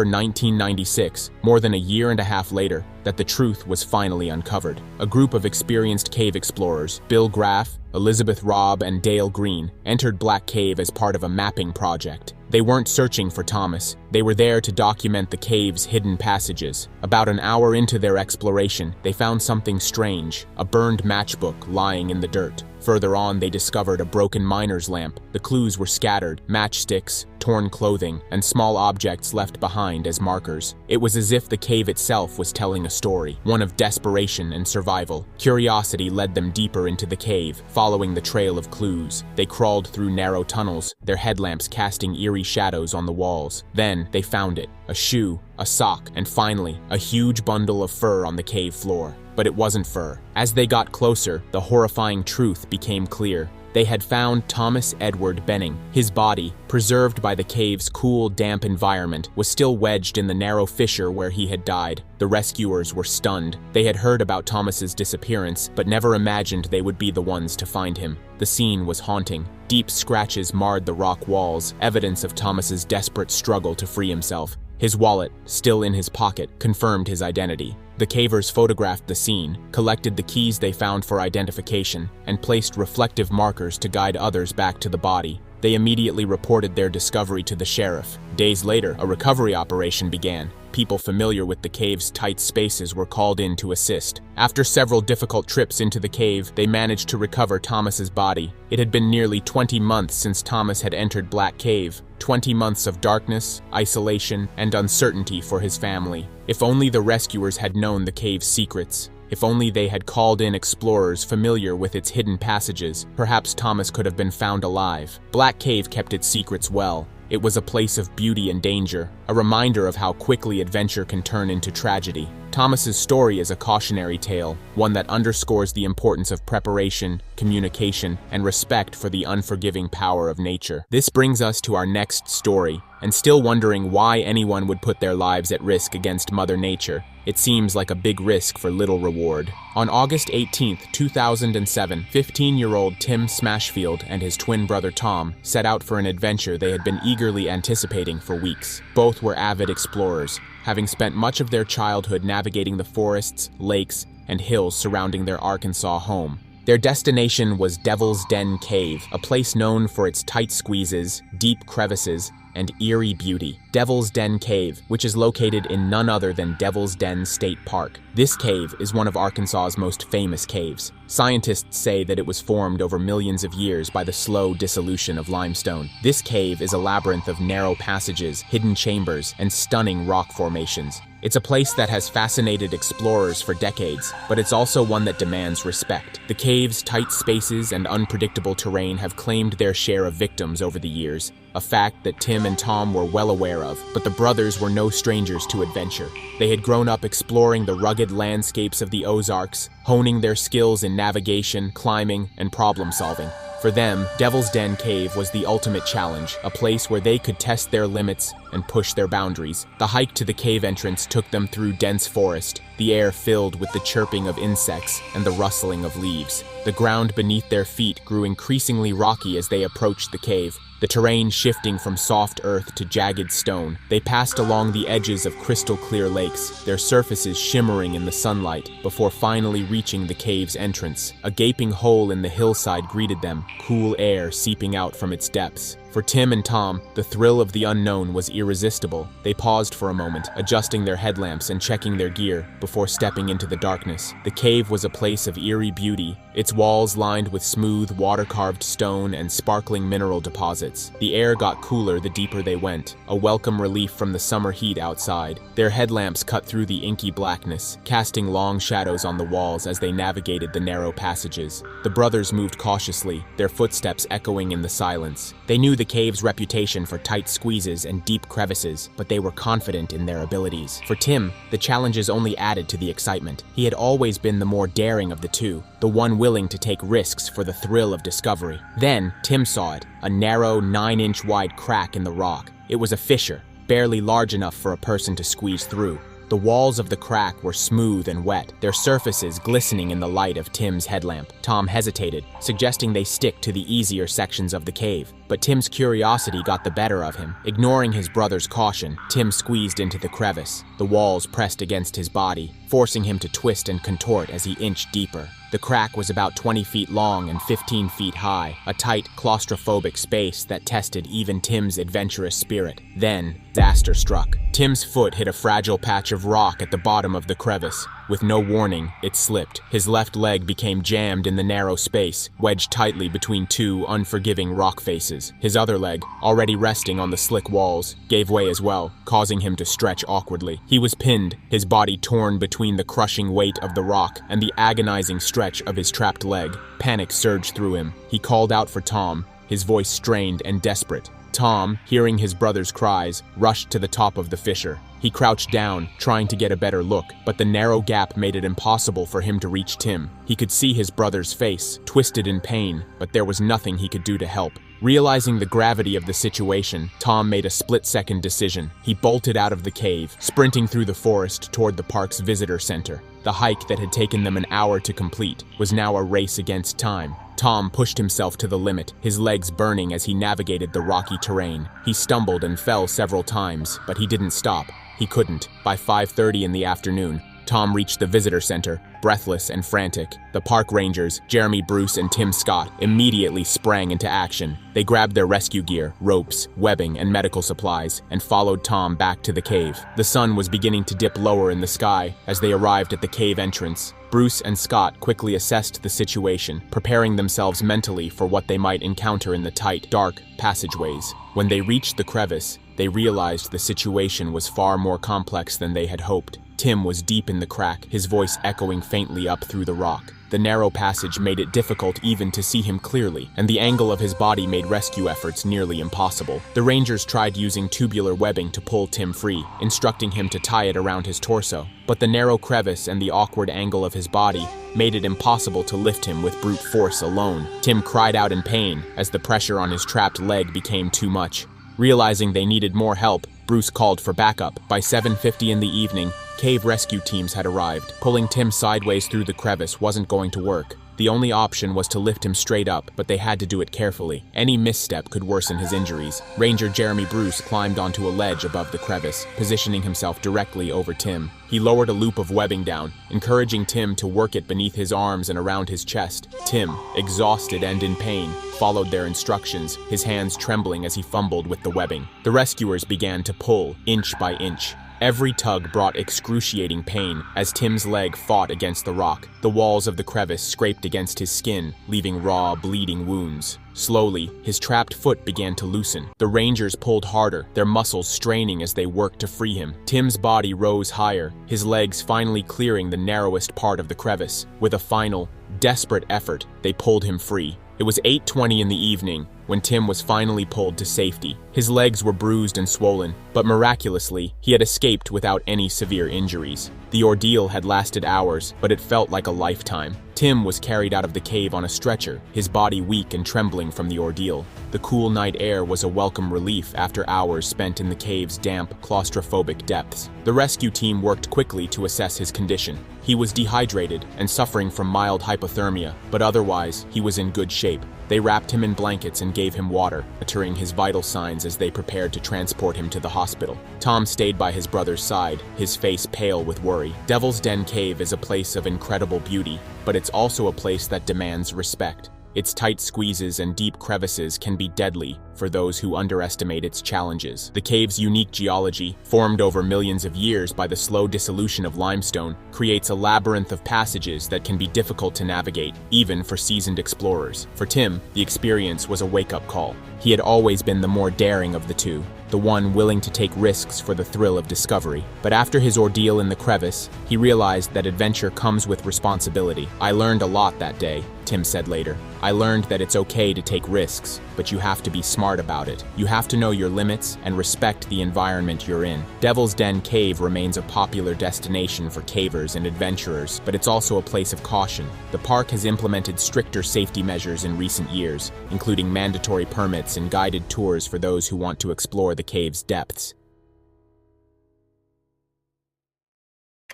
[SPEAKER 1] 1996, more than a year and a half later, that the truth was finally uncovered. A group of experienced cave explorers, Bill Graff, Elizabeth Robb, and Dale Green, entered Black Cave as part of a mapping project. They weren't searching for Thomas. They were there to document the cave's hidden passages. About an hour into their exploration, they found something strange, a burned matchbook lying in the dirt. Further on, they discovered a broken miner's lamp. The clues were scattered: matchsticks, torn clothing, and small objects left behind as markers. It was as if the cave itself was telling a story, one of desperation and survival. Curiosity led them deeper into the cave, following the trail of clues. They crawled through narrow tunnels, their headlamps casting eerie shadows on the walls. Then they found it: a shoe, a sock, and finally, a huge bundle of fur on the cave floor. But it wasn't fur. As they got closer, the horrifying truth became clear. They had found Thomas Edward Benning. His body, preserved by the cave's cool, damp environment, was still wedged in the narrow fissure where he had died. The rescuers were stunned. They had heard about Thomas's disappearance, but never imagined they would be the ones to find him. The scene was haunting. Deep scratches marred the rock walls, evidence of Thomas's desperate struggle to free himself. His wallet, still in his pocket, confirmed his identity. The cavers photographed the scene, collected the keys they found for identification, and placed reflective markers to guide others back to the body. They immediately reported their discovery to the sheriff. Days later, a recovery operation began. People familiar with the cave's tight spaces were called in to assist. After several difficult trips into the cave, they managed to recover Thomas's body. It had been nearly 20 months since Thomas had entered Black Cave. 20 months of darkness, isolation, and uncertainty for his family. If only the rescuers had known the cave's secrets. If only they had called in explorers familiar with its hidden passages, perhaps Thomas could have been found alive. Black Cave kept its secrets well. It was a place of beauty and danger, a reminder of how quickly adventure can turn into tragedy. Thomas's story is a cautionary tale, one that underscores the importance of preparation, communication, and respect for the unforgiving power of nature. This brings us to our next story, and still wondering why anyone would put their lives at risk against Mother Nature. It seems like a big risk for little reward. On August 18, 2007, 15-year-old Tim Smashfield and his twin brother Tom set out for an adventure they had been eagerly anticipating for weeks. Both were avid explorers, having spent much of their childhood navigating the forests, lakes, and hills surrounding their Arkansas home. Their destination was Devil's Den Cave, a place known for its tight squeezes, deep crevices, and eerie beauty. Devil's Den Cave, which is located in none other than Devil's Den State Park. This cave is one of Arkansas's most famous caves. Scientists say that it was formed over millions of years by the slow dissolution of limestone. This cave is a labyrinth of narrow passages, hidden chambers, and stunning rock formations. It's a place that has fascinated explorers for decades, but it's also one that demands respect. The cave's tight spaces and unpredictable terrain have claimed their share of victims over the years, a fact that Tim and Tom were well aware of, but the brothers were no strangers to adventure. They had grown up exploring the rugged landscapes of the Ozarks, honing their skills in navigation, climbing, and problem-solving. For them, Devil's Den Cave was the ultimate challenge, a place where they could test their limits and push their boundaries. The hike to the cave entrance took them through dense forest, the air filled with the chirping of insects and the rustling of leaves. The ground beneath their feet grew increasingly rocky as they approached the cave, the terrain shifting from soft earth to jagged stone. They passed along the edges of crystal-clear lakes, their surfaces shimmering in the sunlight, before finally reaching the cave's entrance. A gaping hole in the hillside greeted them, cool air seeping out from its depths. For Tim and Tom, the thrill of the unknown was irresistible. They paused for a moment, adjusting their headlamps and checking their gear before stepping into the darkness. The cave was a place of eerie beauty, its walls lined with smooth, water-carved stone and sparkling mineral deposits. The air got cooler the deeper they went, a welcome relief from the summer heat outside. Their headlamps cut through the inky blackness, casting long shadows on the walls as they navigated the narrow passages. The brothers moved cautiously, their footsteps echoing in the silence. They knew the cave's reputation for tight squeezes and deep crevices, but they were confident in their abilities. For Tim, the challenges only added to the excitement. He had always been the more daring of the two, the one willing to take risks for the thrill of discovery. Then, Tim saw it, a narrow 9-inch wide crack in the rock. It was a fissure, barely large enough for a person to squeeze through. The walls of the crack were smooth and wet, their surfaces glistening in the light of Tim's headlamp. Tom hesitated, suggesting they stick to the easier sections of the cave. But Tim's curiosity got the better of him. Ignoring his brother's caution, Tim squeezed into the crevice. The walls pressed against his body, forcing him to twist and contort as he inched deeper. The crack was about 20 feet long and 15 feet high, a tight, claustrophobic space that tested even Tim's adventurous spirit. Then, disaster struck. Tim's foot hit a fragile patch of rock at the bottom of the crevice. With no warning, it slipped. His left leg became jammed in the narrow space, wedged tightly between two unforgiving rock faces. His other leg, already resting on the slick walls, gave way as well, causing him to stretch awkwardly. He was pinned, his body torn between the crushing weight of the rock and the agonizing stretch of his trapped leg. Panic surged through him. He called out for Tom, his voice strained and desperate. Tom, hearing his brother's cries, rushed to the top of the fissure. He crouched down, trying to get a better look, but the narrow gap made it impossible for him to reach Tim. He could see his brother's face, twisted in pain, but there was nothing he could do to help. Realizing the gravity of the situation, Tom made a split-second decision. He bolted out of the cave, sprinting through the forest toward the park's visitor center. The hike that had taken them an hour to complete was now a race against time. Tom pushed himself to the limit, his legs burning as he navigated the rocky terrain. He stumbled and fell several times, but he didn't stop. He couldn't. By 5:30 in the afternoon, Tom reached the visitor center, breathless and frantic. The park rangers, Jeremy Bruce and Tim Scott, immediately sprang into action. They grabbed their rescue gear, ropes, webbing, and medical supplies, and followed Tom back to the cave. The sun was beginning to dip lower in the sky as they arrived at the cave entrance. Bruce and Scott quickly assessed the situation, preparing themselves mentally for what they might encounter in the tight, dark passageways. When they reached the crevice, they realized the situation was far more complex than they had hoped. Tim was deep in the crack, his voice echoing faintly up through the rock. The narrow passage made it difficult even to see him clearly, and the angle of his body made rescue efforts nearly impossible. The rangers tried using tubular webbing to pull Tim free, instructing him to tie it around his torso. But the narrow crevice and the awkward angle of his body made it impossible to lift him with brute force alone. Tim cried out in pain as the pressure on his trapped leg became too much. Realizing they needed more help, Bruce called for backup. By 7:50 in the evening, cave rescue teams had arrived. Pulling Tim sideways through the crevice wasn't going to work. The only option was to lift him straight up, but they had to do it carefully. Any misstep could worsen his injuries. Ranger Jeremy Bruce climbed onto a ledge above the crevice, positioning himself directly over Tim. He lowered a loop of webbing down, encouraging Tim to work it beneath his arms and around his chest. Tim, exhausted and in pain, followed their instructions, his hands trembling as he fumbled with the webbing. The rescuers began to pull, inch by inch. Every tug brought excruciating pain as Tim's leg fought against the rock. The walls of the crevice scraped against his skin, leaving raw, bleeding wounds. Slowly, his trapped foot began to loosen. The rangers pulled harder, their muscles straining as they worked to free him. Tim's body rose higher, his legs finally clearing the narrowest part of the crevice. With a final, desperate effort, they pulled him free. It was 8:20 in the evening when Tim was finally pulled to safety. His legs were bruised and swollen, but miraculously, he had escaped without any severe injuries. The ordeal had lasted hours, but it felt like a lifetime. Tim was carried out of the cave on a stretcher, his body weak and trembling from the ordeal. The cool night air was a welcome relief after hours spent in the cave's damp, claustrophobic depths. The rescue team worked quickly to assess his condition. He was dehydrated and suffering from mild hypothermia, but otherwise, he was in good shape. They wrapped him in blankets and gave him water, monitoring his vital signs as they prepared to transport him to the hospital. Tom stayed by his brother's side, his face pale with worry. Devil's Den Cave is a place of incredible beauty, but it's also a place that demands respect. Its tight squeezes and deep crevices can be deadly for those who underestimate its challenges. The cave's unique geology, formed over millions of years by the slow dissolution of limestone, creates a labyrinth of passages that can be difficult to navigate, even for seasoned explorers. For Tim, the experience was a wake-up call. He had always been the more daring of the two, the one willing to take risks for the thrill of discovery. But after his ordeal in the crevice, he realized that adventure comes with responsibility. "I learned a lot that day," Tim said later. "I learned that it's okay to take risks, but you have to be smart about it. You have to know your limits and respect the environment you're in." Devil's Den Cave remains a popular destination for cavers and adventurers, but it's also a place of caution. The park has implemented stricter safety measures in recent years, including mandatory permits and guided tours for those who want to explore the cave's depths.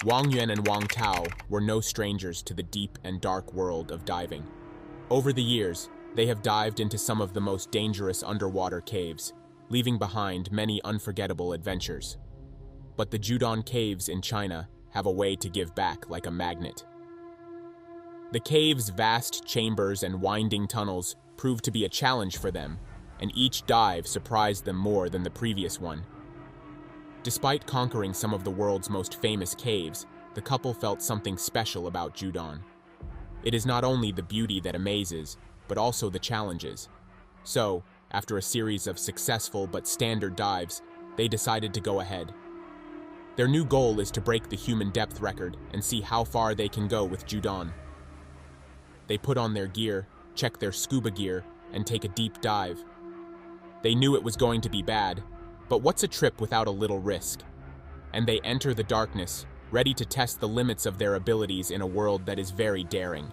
[SPEAKER 1] Wang Yuan and Wang Tao were no strangers to the deep and dark world of diving. Over the years, they have dived into some of the most dangerous underwater caves, leaving behind many unforgettable adventures. But the Judon Caves in China have a way to give back like a magnet. The cave's vast chambers and winding tunnels proved to be a challenge for them, and each dive surprised them more than the previous one. Despite conquering some of the world's most famous caves, the couple felt something special about Judon. It is not only the beauty that amazes, but also the challenges. So, after a series of successful but standard dives, they decided to go ahead. Their new goal is to break the human depth record and see how far they can go with Judon. They put on their gear, check their scuba gear, and take a deep dive. They knew it was going to be bad, but what's a trip without a little risk? And they enter the darkness, ready to test the limits of their abilities in a world that is very daring.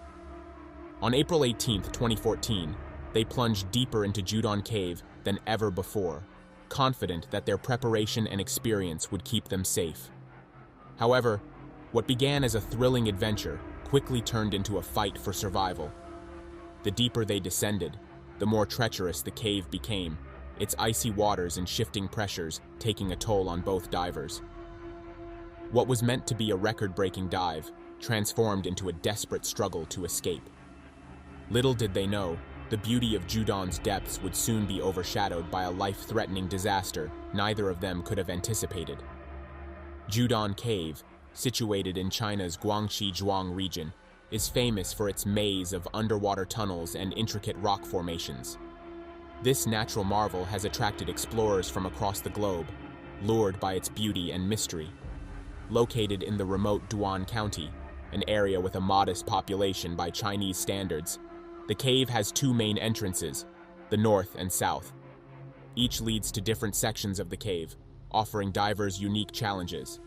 [SPEAKER 1] On April 18, 2014, they plunged deeper into Judon Cave than ever before, confident that their preparation and experience would keep them safe. However, what began as a thrilling adventure quickly turned into a fight for survival. The deeper they descended, the more treacherous the cave became, its icy waters and shifting pressures taking a toll on both divers. What was meant to be a record-breaking dive transformed into a desperate struggle to escape. Little did they know, the beauty of Judon's depths would soon be overshadowed by a life-threatening disaster neither of them could have anticipated. Judon Cave, situated in China's Guangxi Zhuang region, is famous for its maze of underwater tunnels and intricate rock formations. This natural marvel has attracted explorers from across the globe, lured by its beauty and mystery. Located in the remote Duan County, an area with a modest population by Chinese standards, the cave has two main entrances, the north and south. Each leads to different sections of the cave, offering divers unique challenges.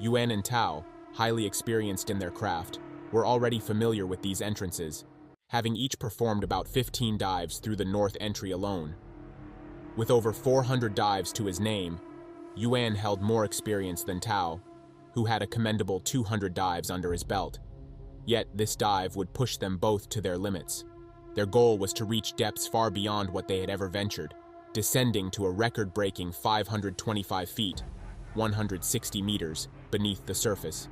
[SPEAKER 1] Yuan and Tao, highly experienced in their craft, were already familiar with these entrances, having each performed about 15 dives through the north entry alone. With over 400 dives to his name, Yuan held more experience than Tao, who had a commendable 200 dives under his belt. Yet this dive would push them both to their limits. Their goal was to reach depths far beyond what they had ever ventured, descending to a record-breaking 525 feet, 160 meters, beneath the surface.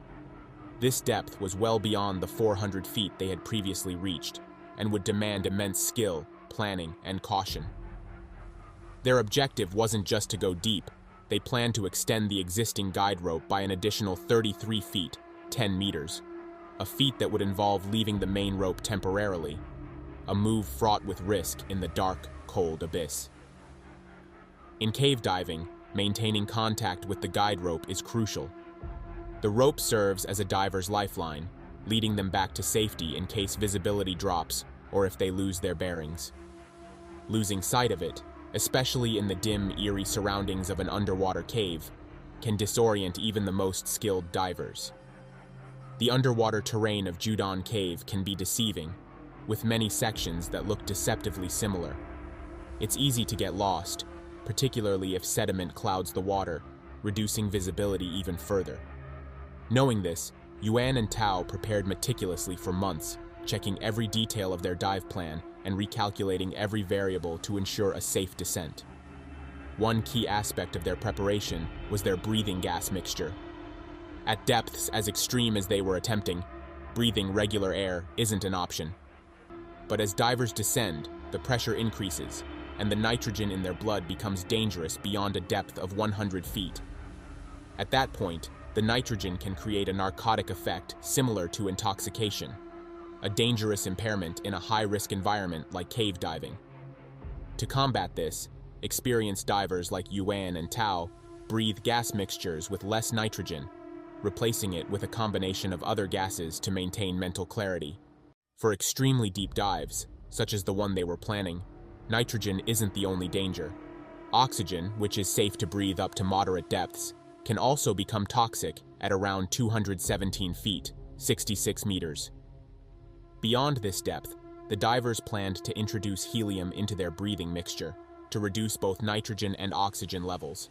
[SPEAKER 1] This depth was well beyond the 400 feet they had previously reached, and would demand immense skill, planning, and caution. Their objective wasn't just to go deep, they planned to extend the existing guide rope by an additional 33 feet, 10 meters, a feat that would involve leaving the main rope temporarily, a move fraught with risk in the dark, cold abyss. In cave diving, maintaining contact with the guide rope is crucial. The rope serves as a diver's lifeline, leading them back to safety in case visibility drops or if they lose their bearings. Losing sight of it, especially in the dim, eerie surroundings of an underwater cave, can disorient even the most skilled divers. The underwater terrain of Judon Cave can be deceiving, with many sections that look deceptively similar. It's easy to get lost, particularly if sediment clouds the water, reducing visibility even further. Knowing this, Yuan and Tao prepared meticulously for months, checking every detail of their dive plan and recalculating every variable to ensure a safe descent. One key aspect of their preparation was their breathing gas mixture. At depths as extreme as they were attempting, breathing regular air isn't an option. But as divers descend, the pressure increases, and the nitrogen in their blood becomes dangerous beyond a depth of 100 feet. At that point, the nitrogen can create a narcotic effect similar to intoxication, a dangerous impairment in a high-risk environment like cave diving. To combat this, experienced divers like Yuan and Tao breathe gas mixtures with less nitrogen, replacing it with a combination of other gases to maintain mental clarity. For extremely deep dives, such as the one they were planning, nitrogen isn't the only danger. Oxygen, which is safe to breathe up to moderate depths, can also become toxic at around 217 feet, 66 meters. Beyond this depth, the divers planned to introduce helium into their breathing mixture to reduce both nitrogen and oxygen levels.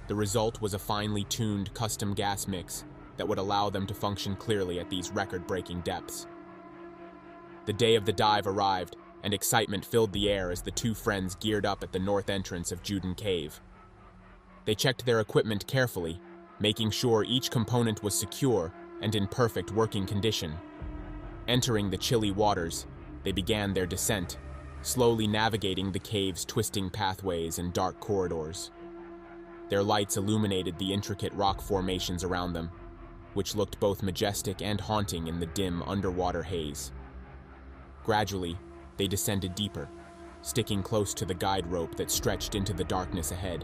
[SPEAKER 1] The result was a finely tuned custom gas mix that would allow them to function clearly at these record-breaking depths. The day of the dive arrived, and excitement filled the air as the two friends geared up at the north entrance of Juden Cave. They checked their equipment carefully, making sure each component was secure and in perfect working condition. Entering the chilly waters, they began their descent, slowly navigating the cave's twisting pathways and dark corridors. Their lights illuminated the intricate rock formations around them, which looked both majestic and haunting in the dim underwater haze. Gradually, they descended deeper, sticking close to the guide rope that stretched into the darkness ahead.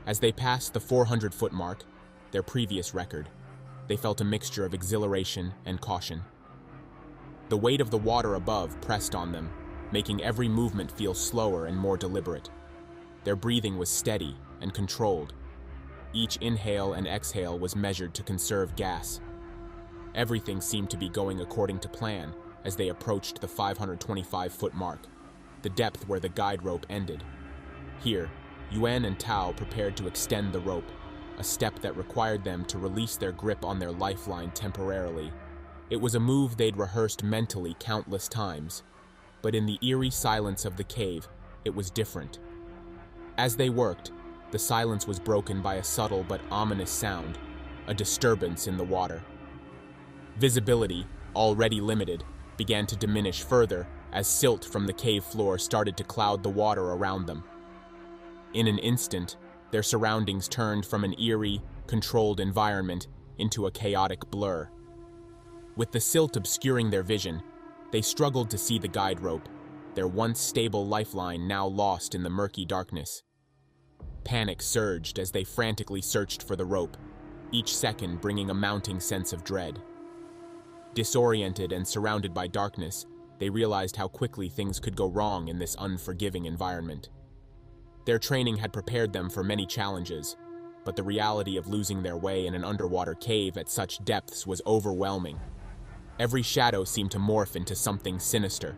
[SPEAKER 1] As they passed the 400-foot mark, their previous record, they felt a mixture of exhilaration and caution. The weight of the water above pressed on them, making every movement feel slower and more deliberate. Their breathing was steady and controlled. Each inhale and exhale was measured to conserve gas. Everything seemed to be going according to plan as they approached the 525-foot mark, the depth where the guide rope ended. Here, Yuan and Tao prepared to extend the rope, a step that required them to release their grip on their lifeline temporarily. It was a move they'd rehearsed mentally countless times, but in the eerie silence of the cave, it was different. As they worked, the silence was broken by a subtle but ominous sound, a disturbance in the water. Visibility, already limited, began to diminish further as silt from the cave floor started to cloud the water around them. In an instant, their surroundings turned from an eerie, controlled environment into a chaotic blur. With the silt obscuring their vision, they struggled to see the guide rope, their once stable lifeline now lost in the murky darkness. Panic surged as they frantically searched for the rope, each second bringing a mounting sense of dread. Disoriented and surrounded by darkness, they realized how quickly things could go wrong in this unforgiving environment. Their training had prepared them for many challenges, but the reality of losing their way in an underwater cave at such depths was overwhelming. Every shadow seemed to morph into something sinister,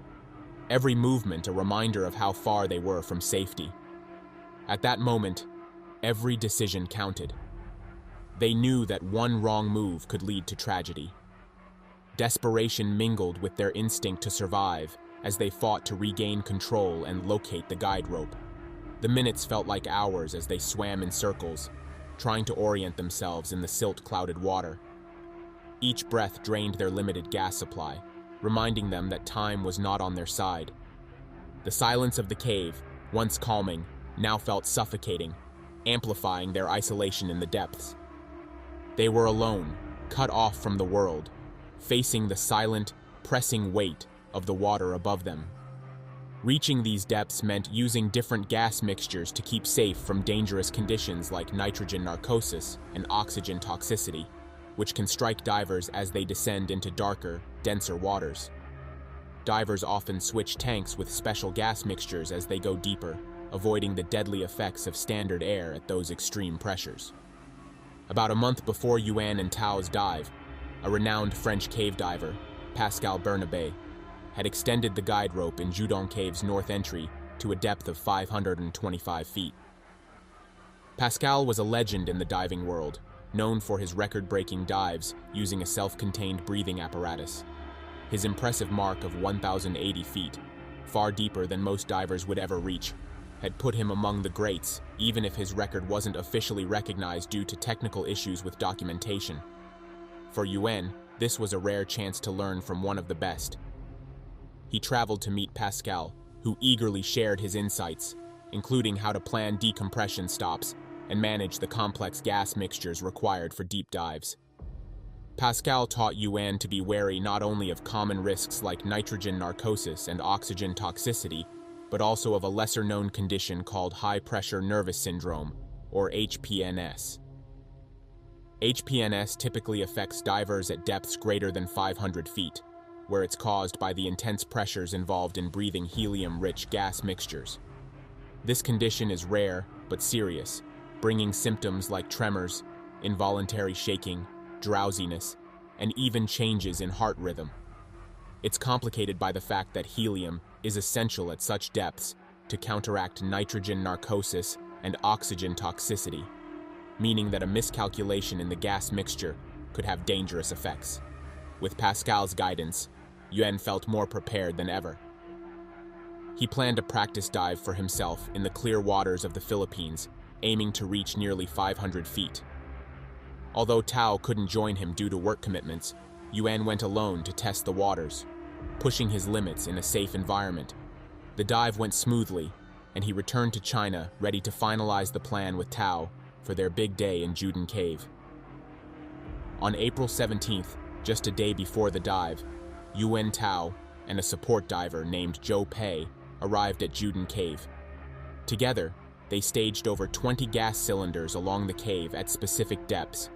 [SPEAKER 1] every movement a reminder of how far they were from safety. At that moment, every decision counted. They knew that one wrong move could lead to tragedy. Desperation mingled with their instinct to survive as they fought to regain control and locate the guide rope. The minutes felt like hours as they swam in circles, trying to orient themselves in the silt-clouded water. Each breath drained their limited gas supply, reminding them that time was not on their side. The silence of the cave, once calming, now felt suffocating, amplifying their isolation in the depths. They were alone, cut off from the world, facing the silent, pressing weight of the water above them. Reaching these depths meant using different gas mixtures to keep safe from dangerous conditions like nitrogen narcosis and oxygen toxicity, which can strike divers as they descend into darker, denser waters. Divers often switch tanks with special gas mixtures as they go deeper, avoiding the deadly effects of standard air at those extreme pressures. About a month before Yuan and Tao's dive, a renowned French cave diver, Pascal Bernabé, had extended the guide rope in Juden Cave's north entry to a depth of 525 feet. Pascal was a legend in the diving world, known for his record-breaking dives using a self-contained breathing apparatus. His impressive mark of 1,080 feet, far deeper than most divers would ever reach, had put him among the greats, even if his record wasn't officially recognized due to technical issues with documentation. For Yuan, this was a rare chance to learn from one of the best. He traveled to meet Pascal, who eagerly shared his insights, including how to plan decompression stops and manage the complex gas mixtures required for deep dives. Pascal taught Yuan to be wary not only of common risks like nitrogen narcosis and oxygen toxicity, but also of a lesser-known condition called high-pressure nervous syndrome, or HPNS. HPNS typically affects divers at depths greater than 500 feet, where it's caused by the intense pressures involved in breathing helium-rich gas mixtures. This condition is rare but serious, bringing symptoms like tremors, involuntary shaking, drowsiness, and even changes in heart rhythm. It's complicated by the fact that helium is essential at such depths to counteract nitrogen narcosis and oxygen toxicity, meaning that a miscalculation in the gas mixture could have dangerous effects. With Pascal's guidance, Yuan felt more prepared than ever. He planned a practice dive for himself in the clear waters of the Philippines, aiming to reach nearly 500 feet. Although Tao couldn't join him due to work commitments, Yuan went alone to test the waters, pushing his limits in a safe environment. The dive went smoothly, and he returned to China ready to finalize the plan with Tao for their big day in Juden Cave. On April 17th, just a day before the dive, Yuan, Tao, and a support diver named Zhou Pei arrived at Juden Cave. Together, they staged over 20 gas cylinders along the cave at specific depths,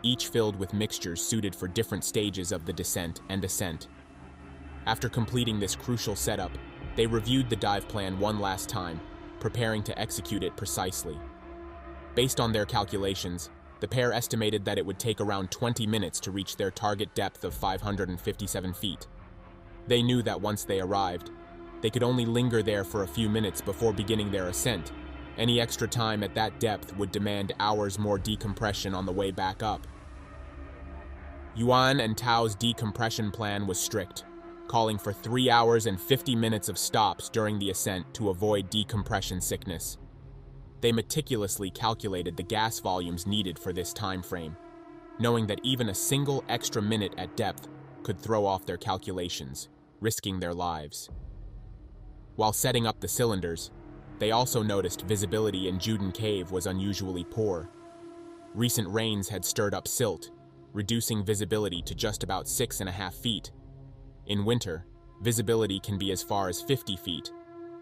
[SPEAKER 1] each filled with mixtures suited for different stages of the descent and ascent. After completing this crucial setup, they reviewed the dive plan one last time, preparing to execute it precisely. Based on their calculations, the pair estimated that it would take around 20 minutes to reach their target depth of 557 feet. They knew that once they arrived, they could only linger there for a few minutes before beginning their ascent. Any extra time at that depth would demand hours more decompression on the way back up. Yuan and Tao's decompression plan was strict, calling for 3 hours and 50 minutes of stops during the ascent to avoid decompression sickness. They meticulously calculated the gas volumes needed for this time frame, knowing that even a single extra minute at depth could throw off their calculations, risking their lives. While setting up the cylinders, they also noticed visibility in Juden Cave was unusually poor. Recent rains had stirred up silt, reducing visibility to just about 6.5 feet. In winter, visibility can be as far as 50 feet,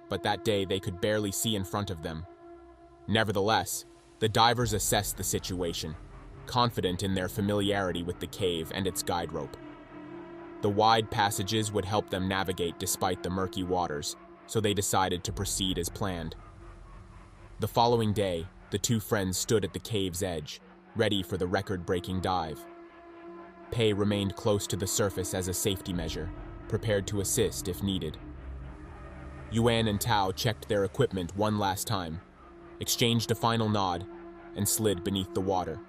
[SPEAKER 1] but that day they could barely see in front of them. Nevertheless, the divers assessed the situation, confident in their familiarity with the cave and its guide rope. The wide passages would help them navigate despite the murky waters, so they decided to proceed as planned. The following day, the two friends stood at the cave's edge, ready for the record-breaking dive. Pei remained close to the surface as a safety measure, prepared to assist if needed. Yuan and Tao checked their equipment one last time, exchanged a final nod, and slid beneath the water.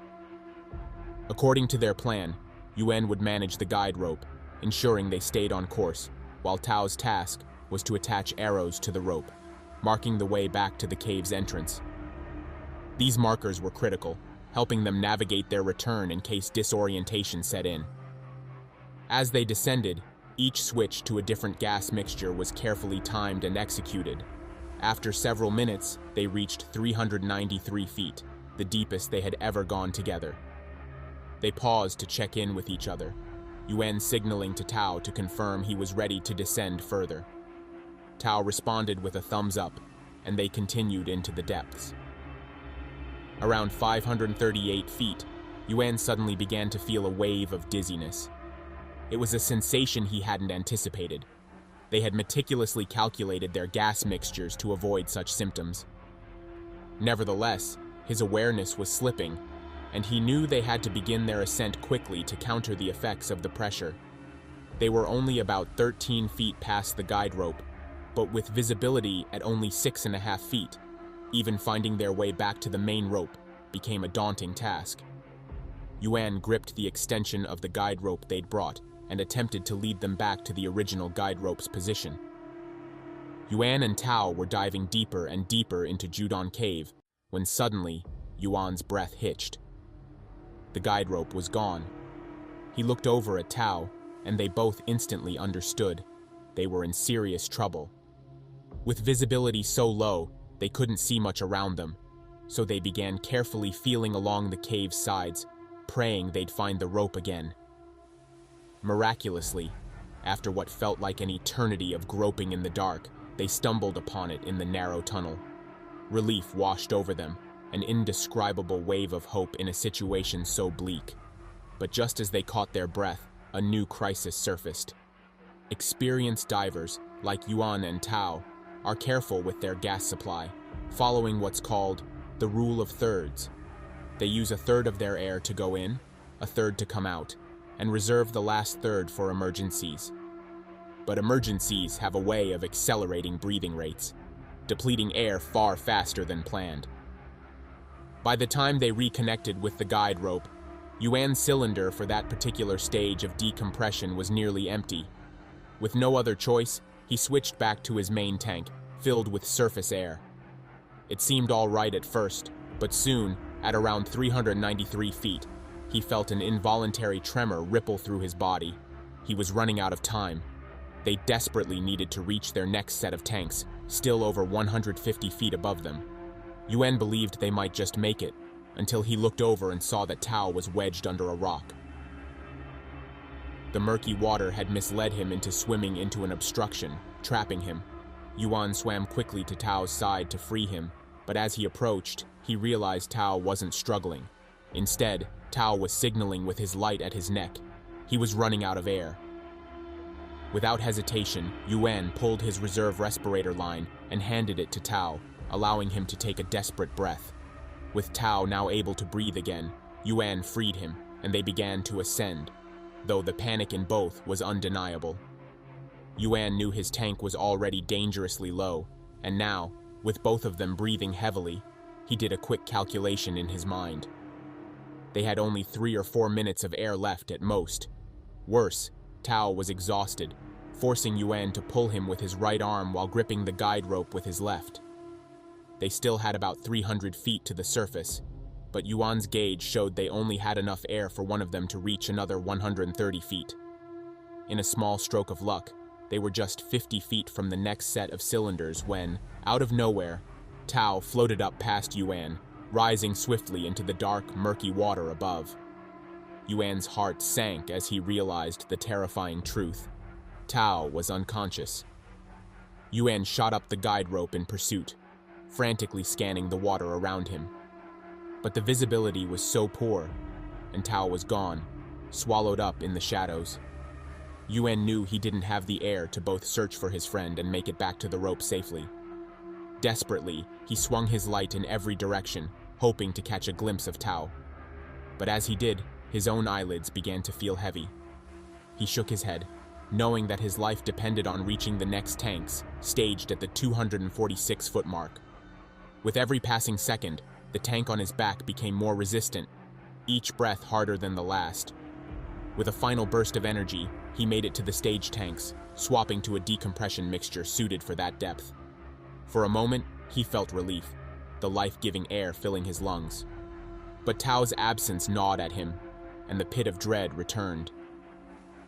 [SPEAKER 1] According to their plan, Yuan would manage the guide rope, ensuring they stayed on course, while Tao's task was to attach arrows to the rope, marking the way back to the cave's entrance. These markers were critical, helping them navigate their return in case disorientation set in. As they descended, each switch to a different gas mixture was carefully timed and executed. After several minutes, they reached 393 feet, the deepest they had ever gone together. They paused to check in with each other, Yuan signaling to Tao to confirm he was ready to descend further. Tao responded with a thumbs up, and they continued into the depths. Around 538 feet, Yuan suddenly began to feel a wave of dizziness. It was a sensation he hadn't anticipated. They had meticulously calculated their gas mixtures to avoid such symptoms. Nevertheless, his awareness was slipping, and he knew they had to begin their ascent quickly to counter the effects of the pressure. They were only about 13 feet past the guide rope, but with visibility at only 6.5 feet, even finding their way back to the main rope became a daunting task. Yuan gripped the extension of the guide rope they'd brought and attempted to lead them back to the original guide rope's position. Yuan and Tao were diving deeper and deeper into Juden Cave when suddenly Yuan's breath hitched. The guide rope was gone. He looked over at Tao, and they both instantly understood they were in serious trouble. With visibility so low, they couldn't see much around them, so they began carefully feeling along the cave's sides, praying they'd find the rope again. Miraculously, after what felt like an eternity of groping in the dark, they stumbled upon it in the narrow tunnel. Relief washed over them, an indescribable wave of hope in a situation so bleak. But just as they caught their breath, a new crisis surfaced. Experienced divers, like Yuan and Tao, are careful with their gas supply, following what's called the rule of thirds. They use a third of their air to go in, a third to come out, and reserve the last third for emergencies. But emergencies have a way of accelerating breathing rates, depleting air far faster than planned. By the time they reconnected with the guide rope, Yuan's cylinder for that particular stage of decompression was nearly empty. With no other choice, he switched back to his main tank, filled with surface air. It seemed all right at first, but soon, at around 393 feet, he felt an involuntary tremor ripple through his body. He was running out of time. They desperately needed to reach their next set of tanks, still over 150 feet above them. Yuan believed they might just make it, until he looked over and saw that Tao was wedged under a rock. The murky water had misled him into swimming into an obstruction, trapping him. Yuan swam quickly to Tao's side to free him, but as he approached, he realized Tao wasn't struggling. Instead, Tao was signaling with his light at his neck. He was running out of air. Without hesitation, Yuan pulled his reserve respirator line and handed it to Tao, allowing him to take a desperate breath. With Tao now able to breathe again, Yuan freed him, and they began to ascend, though the panic in both was undeniable. Yuan knew his tank was already dangerously low, and now, with both of them breathing heavily, he did a quick calculation in his mind. They had only 3 or 4 minutes of air left at most. Worse, Tao was exhausted, forcing Yuan to pull him with his right arm while gripping the guide rope with his left. They still had about 300 feet to the surface, but Yuan's gauge showed they only had enough air for one of them to reach another 130 feet. In a small stroke of luck, they were just 50 feet from the next set of cylinders when, out of nowhere, Tao floated up past Yuan, rising swiftly into the dark, murky water above. Yuan's heart sank as he realized the terrifying truth. Tao was unconscious. Yuan shot up the guide rope in pursuit, frantically scanning the water around him. But the visibility was so poor, and Tao was gone, swallowed up in the shadows. Yuan knew he didn't have the air to both search for his friend and make it back to the rope safely. Desperately, he swung his light in every direction, hoping to catch a glimpse of Tao. But as he did, his own eyelids began to feel heavy. He shook his head, knowing that his life depended on reaching the next tanks, staged at the 246-foot mark. With every passing second, the tank on his back became more resistant, each breath harder than the last. With a final burst of energy, he made it to the stage tanks, swapping to a decompression mixture suited for that depth. For a moment, he felt relief, the life-giving air filling his lungs. But Tao's absence gnawed at him, and the pit of dread returned.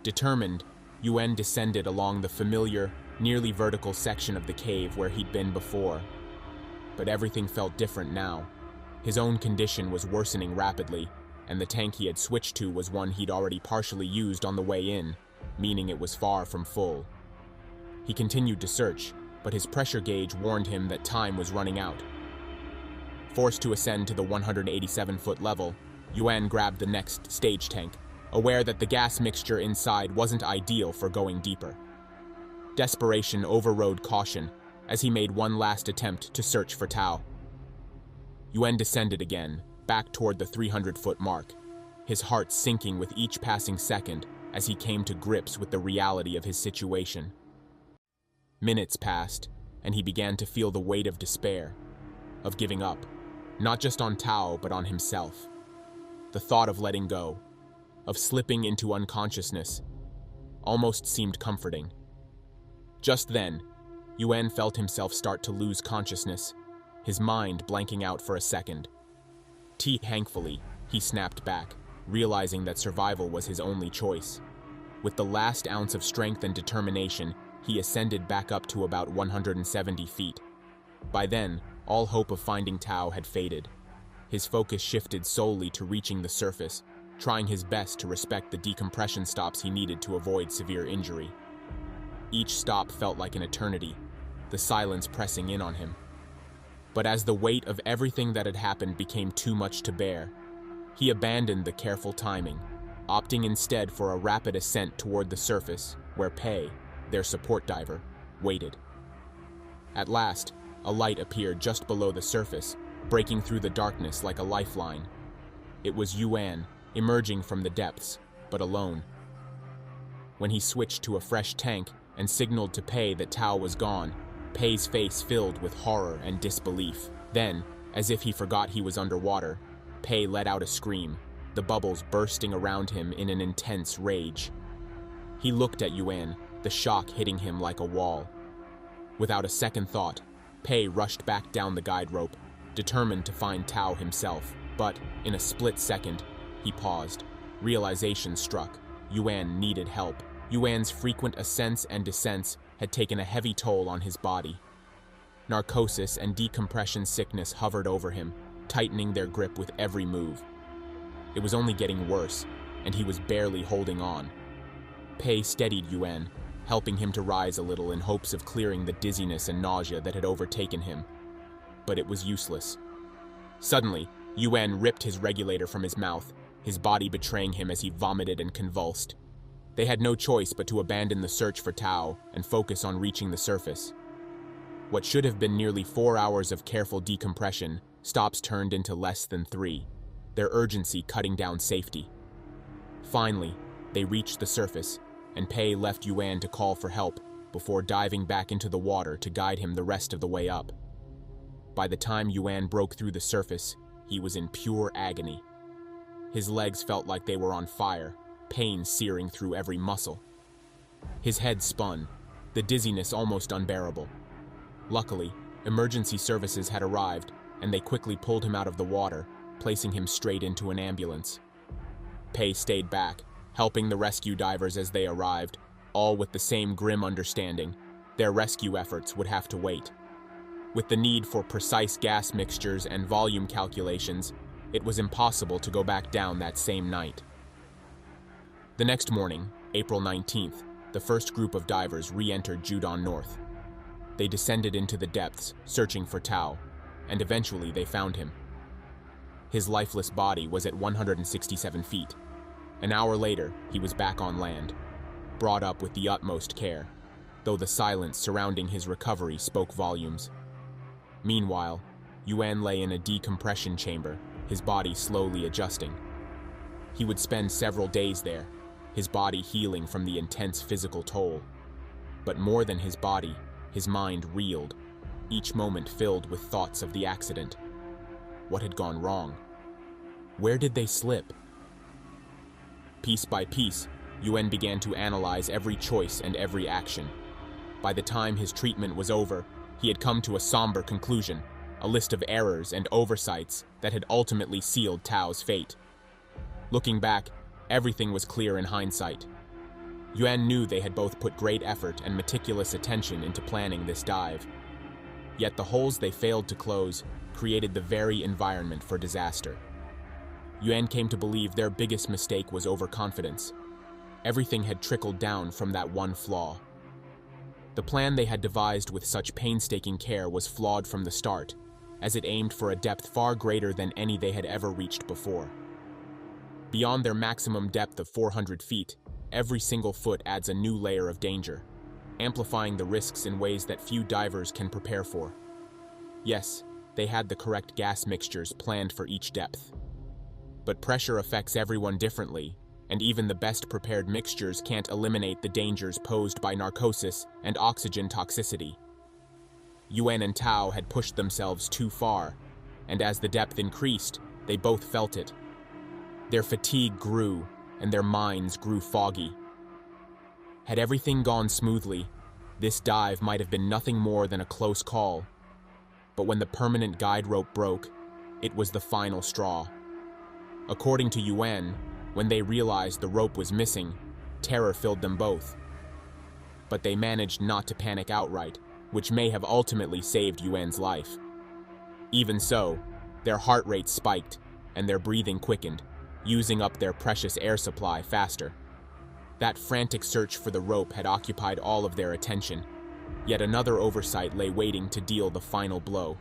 [SPEAKER 1] Determined, Yuan descended along the familiar, nearly vertical section of the cave where he'd been before. But everything felt different now. His own condition was worsening rapidly, and the tank he had switched to was one he'd already partially used on the way in, meaning it was far from full. He continued to search, but his pressure gauge warned him that time was running out. Forced to ascend to the 187-foot level, Yuan grabbed the next stage tank, aware that the gas mixture inside wasn't ideal for going deeper. Desperation overrode caution as he made one last attempt to search for Tao. Yuan descended again, back toward the 300-foot mark, his heart sinking with each passing second as he came to grips with the reality of his situation. Minutes passed, and he began to feel the weight of despair, of giving up, not just on Tao but on himself. The thought of letting go, of slipping into unconsciousness, almost seemed comforting. Just then, Yuan felt himself start to lose consciousness, his mind blanking out for a second. Thankfully, he snapped back, realizing that survival was his only choice. With the last ounce of strength and determination, he ascended back up to about 170 feet. By then, all hope of finding Tao had faded. His focus shifted solely to reaching the surface, trying his best to respect the decompression stops he needed to avoid severe injury. Each stop felt like an eternity, the silence pressing in on him. But as the weight of everything that had happened became too much to bear, he abandoned the careful timing, opting instead for a rapid ascent toward the surface, where Pei, their support diver, waited. At last, a light appeared just below the surface, breaking through the darkness like a lifeline. It was Yuan, emerging from the depths, but alone. When he switched to a fresh tank and signaled to Pei that Tao was gone, Pei's face filled with horror and disbelief. Then, as if he forgot he was underwater, Pei let out a scream, the bubbles bursting around him in an intense rage. He looked at Yuan, the shock hitting him like a wall. Without a second thought, Pei rushed back down the guide rope, determined to find Tao himself, but in a split second, he paused. Realization struck. Yuan needed help. Yuan's frequent ascents and descents had taken a heavy toll on his body. Narcosis and decompression sickness hovered over him, tightening their grip with every move. It was only getting worse, and he was barely holding on. Pei steadied Yuan, helping him to rise a little in hopes of clearing the dizziness and nausea that had overtaken him. But it was useless. Suddenly, Yuan ripped his regulator from his mouth, his body betraying him as he vomited and convulsed. They had no choice but to abandon the search for Tao and focus on reaching the surface. What should have been nearly 4 hours of careful decompression stops turned into less than 3, their urgency cutting down safety. Finally, they reached the surface, and Pei left Yuan to call for help before diving back into the water to guide him the rest of the way up. By the time Yuan broke through the surface, he was in pure agony. His legs felt like they were on fire, pain searing through every muscle. His head spun, the dizziness almost unbearable. Luckily, emergency services had arrived, and they quickly pulled him out of the water, placing him straight into an ambulance. Pei stayed back, helping the rescue divers as they arrived, all with the same grim understanding: their rescue efforts would have to wait. With the need for precise gas mixtures and volume calculations, it was impossible to go back down that same night. The next morning, April 19th, the first group of divers re-entered Judon North. They descended into the depths, searching for Tao, and eventually they found him. His lifeless body was at 167 feet. An hour later, he was back on land, brought up with the utmost care, though the silence surrounding his recovery spoke volumes. Meanwhile, Yuan lay in a decompression chamber, his body slowly adjusting. He would spend several days there, his body healing from the intense physical toll. But more than his body, his mind reeled, each moment filled with thoughts of the accident. What had gone wrong? Where did they slip? Piece by piece, Yuan began to analyze every choice and every action. By the time his treatment was over, he had come to a somber conclusion, a list of errors and oversights that had ultimately sealed Tao's fate. Looking back, everything was clear in hindsight. Yuan knew they had both put great effort and meticulous attention into planning this dive. Yet the holes they failed to close created the very environment for disaster. Yuan came to believe their biggest mistake was overconfidence. Everything had trickled down from that one flaw. The plan they had devised with such painstaking care was flawed from the start, as it aimed for a depth far greater than any they had ever reached before. Beyond their maximum depth of 400 feet, every single foot adds a new layer of danger, amplifying the risks in ways that few divers can prepare for. Yes, they had the correct gas mixtures planned for each depth. But pressure affects everyone differently, and even the best prepared mixtures can't eliminate the dangers posed by narcosis and oxygen toxicity. Yuan and Tao had pushed themselves too far, and as the depth increased, they both felt it. Their fatigue grew, and their minds grew foggy. Had everything gone smoothly, this dive might have been nothing more than a close call. But when the permanent guide rope broke, it was the final straw. According to Yuan, when they realized the rope was missing, terror filled them both. But they managed not to panic outright, which may have ultimately saved Yuan's life. Even so, their heart rate spiked, and their breathing quickened, using up their precious air supply faster. That frantic search for the rope had occupied all of their attention, yet another oversight lay waiting to deal the final blow.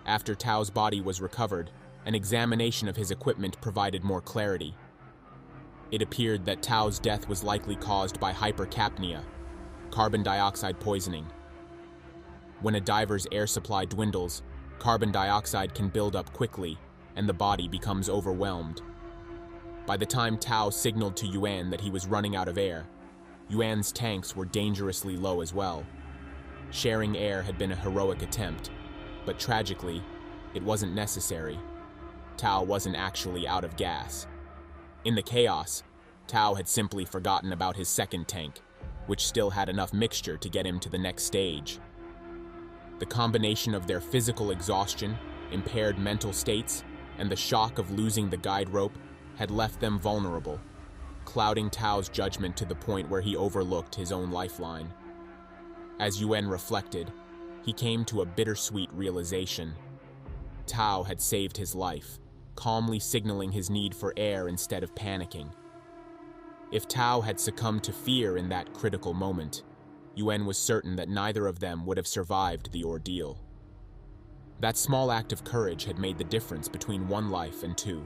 [SPEAKER 1] After Tao's body was recovered, an examination of his equipment provided more clarity. It appeared that Tao's death was likely caused by hypercapnia, carbon dioxide poisoning. When a diver's air supply dwindles, carbon dioxide can build up quickly, and the body becomes overwhelmed. By the time Tao signaled to Yuan that he was running out of air, Yuan's tanks were dangerously low as well. Sharing air had been a heroic attempt, but tragically, it wasn't necessary. Tao wasn't actually out of gas. In the chaos, Tao had simply forgotten about his second tank, which still had enough mixture to get him to the next stage. The combination of their physical exhaustion, impaired mental states, and the shock of losing the guide rope had left them vulnerable, clouding Tao's judgment to the point where he overlooked his own lifeline. As Yuan reflected, he came to a bittersweet realization. Tao had saved his life, calmly signaling his need for air instead of panicking. If Tao had succumbed to fear in that critical moment, Yuan was certain that neither of them would have survived the ordeal. That small act of courage had made the difference between one life and two.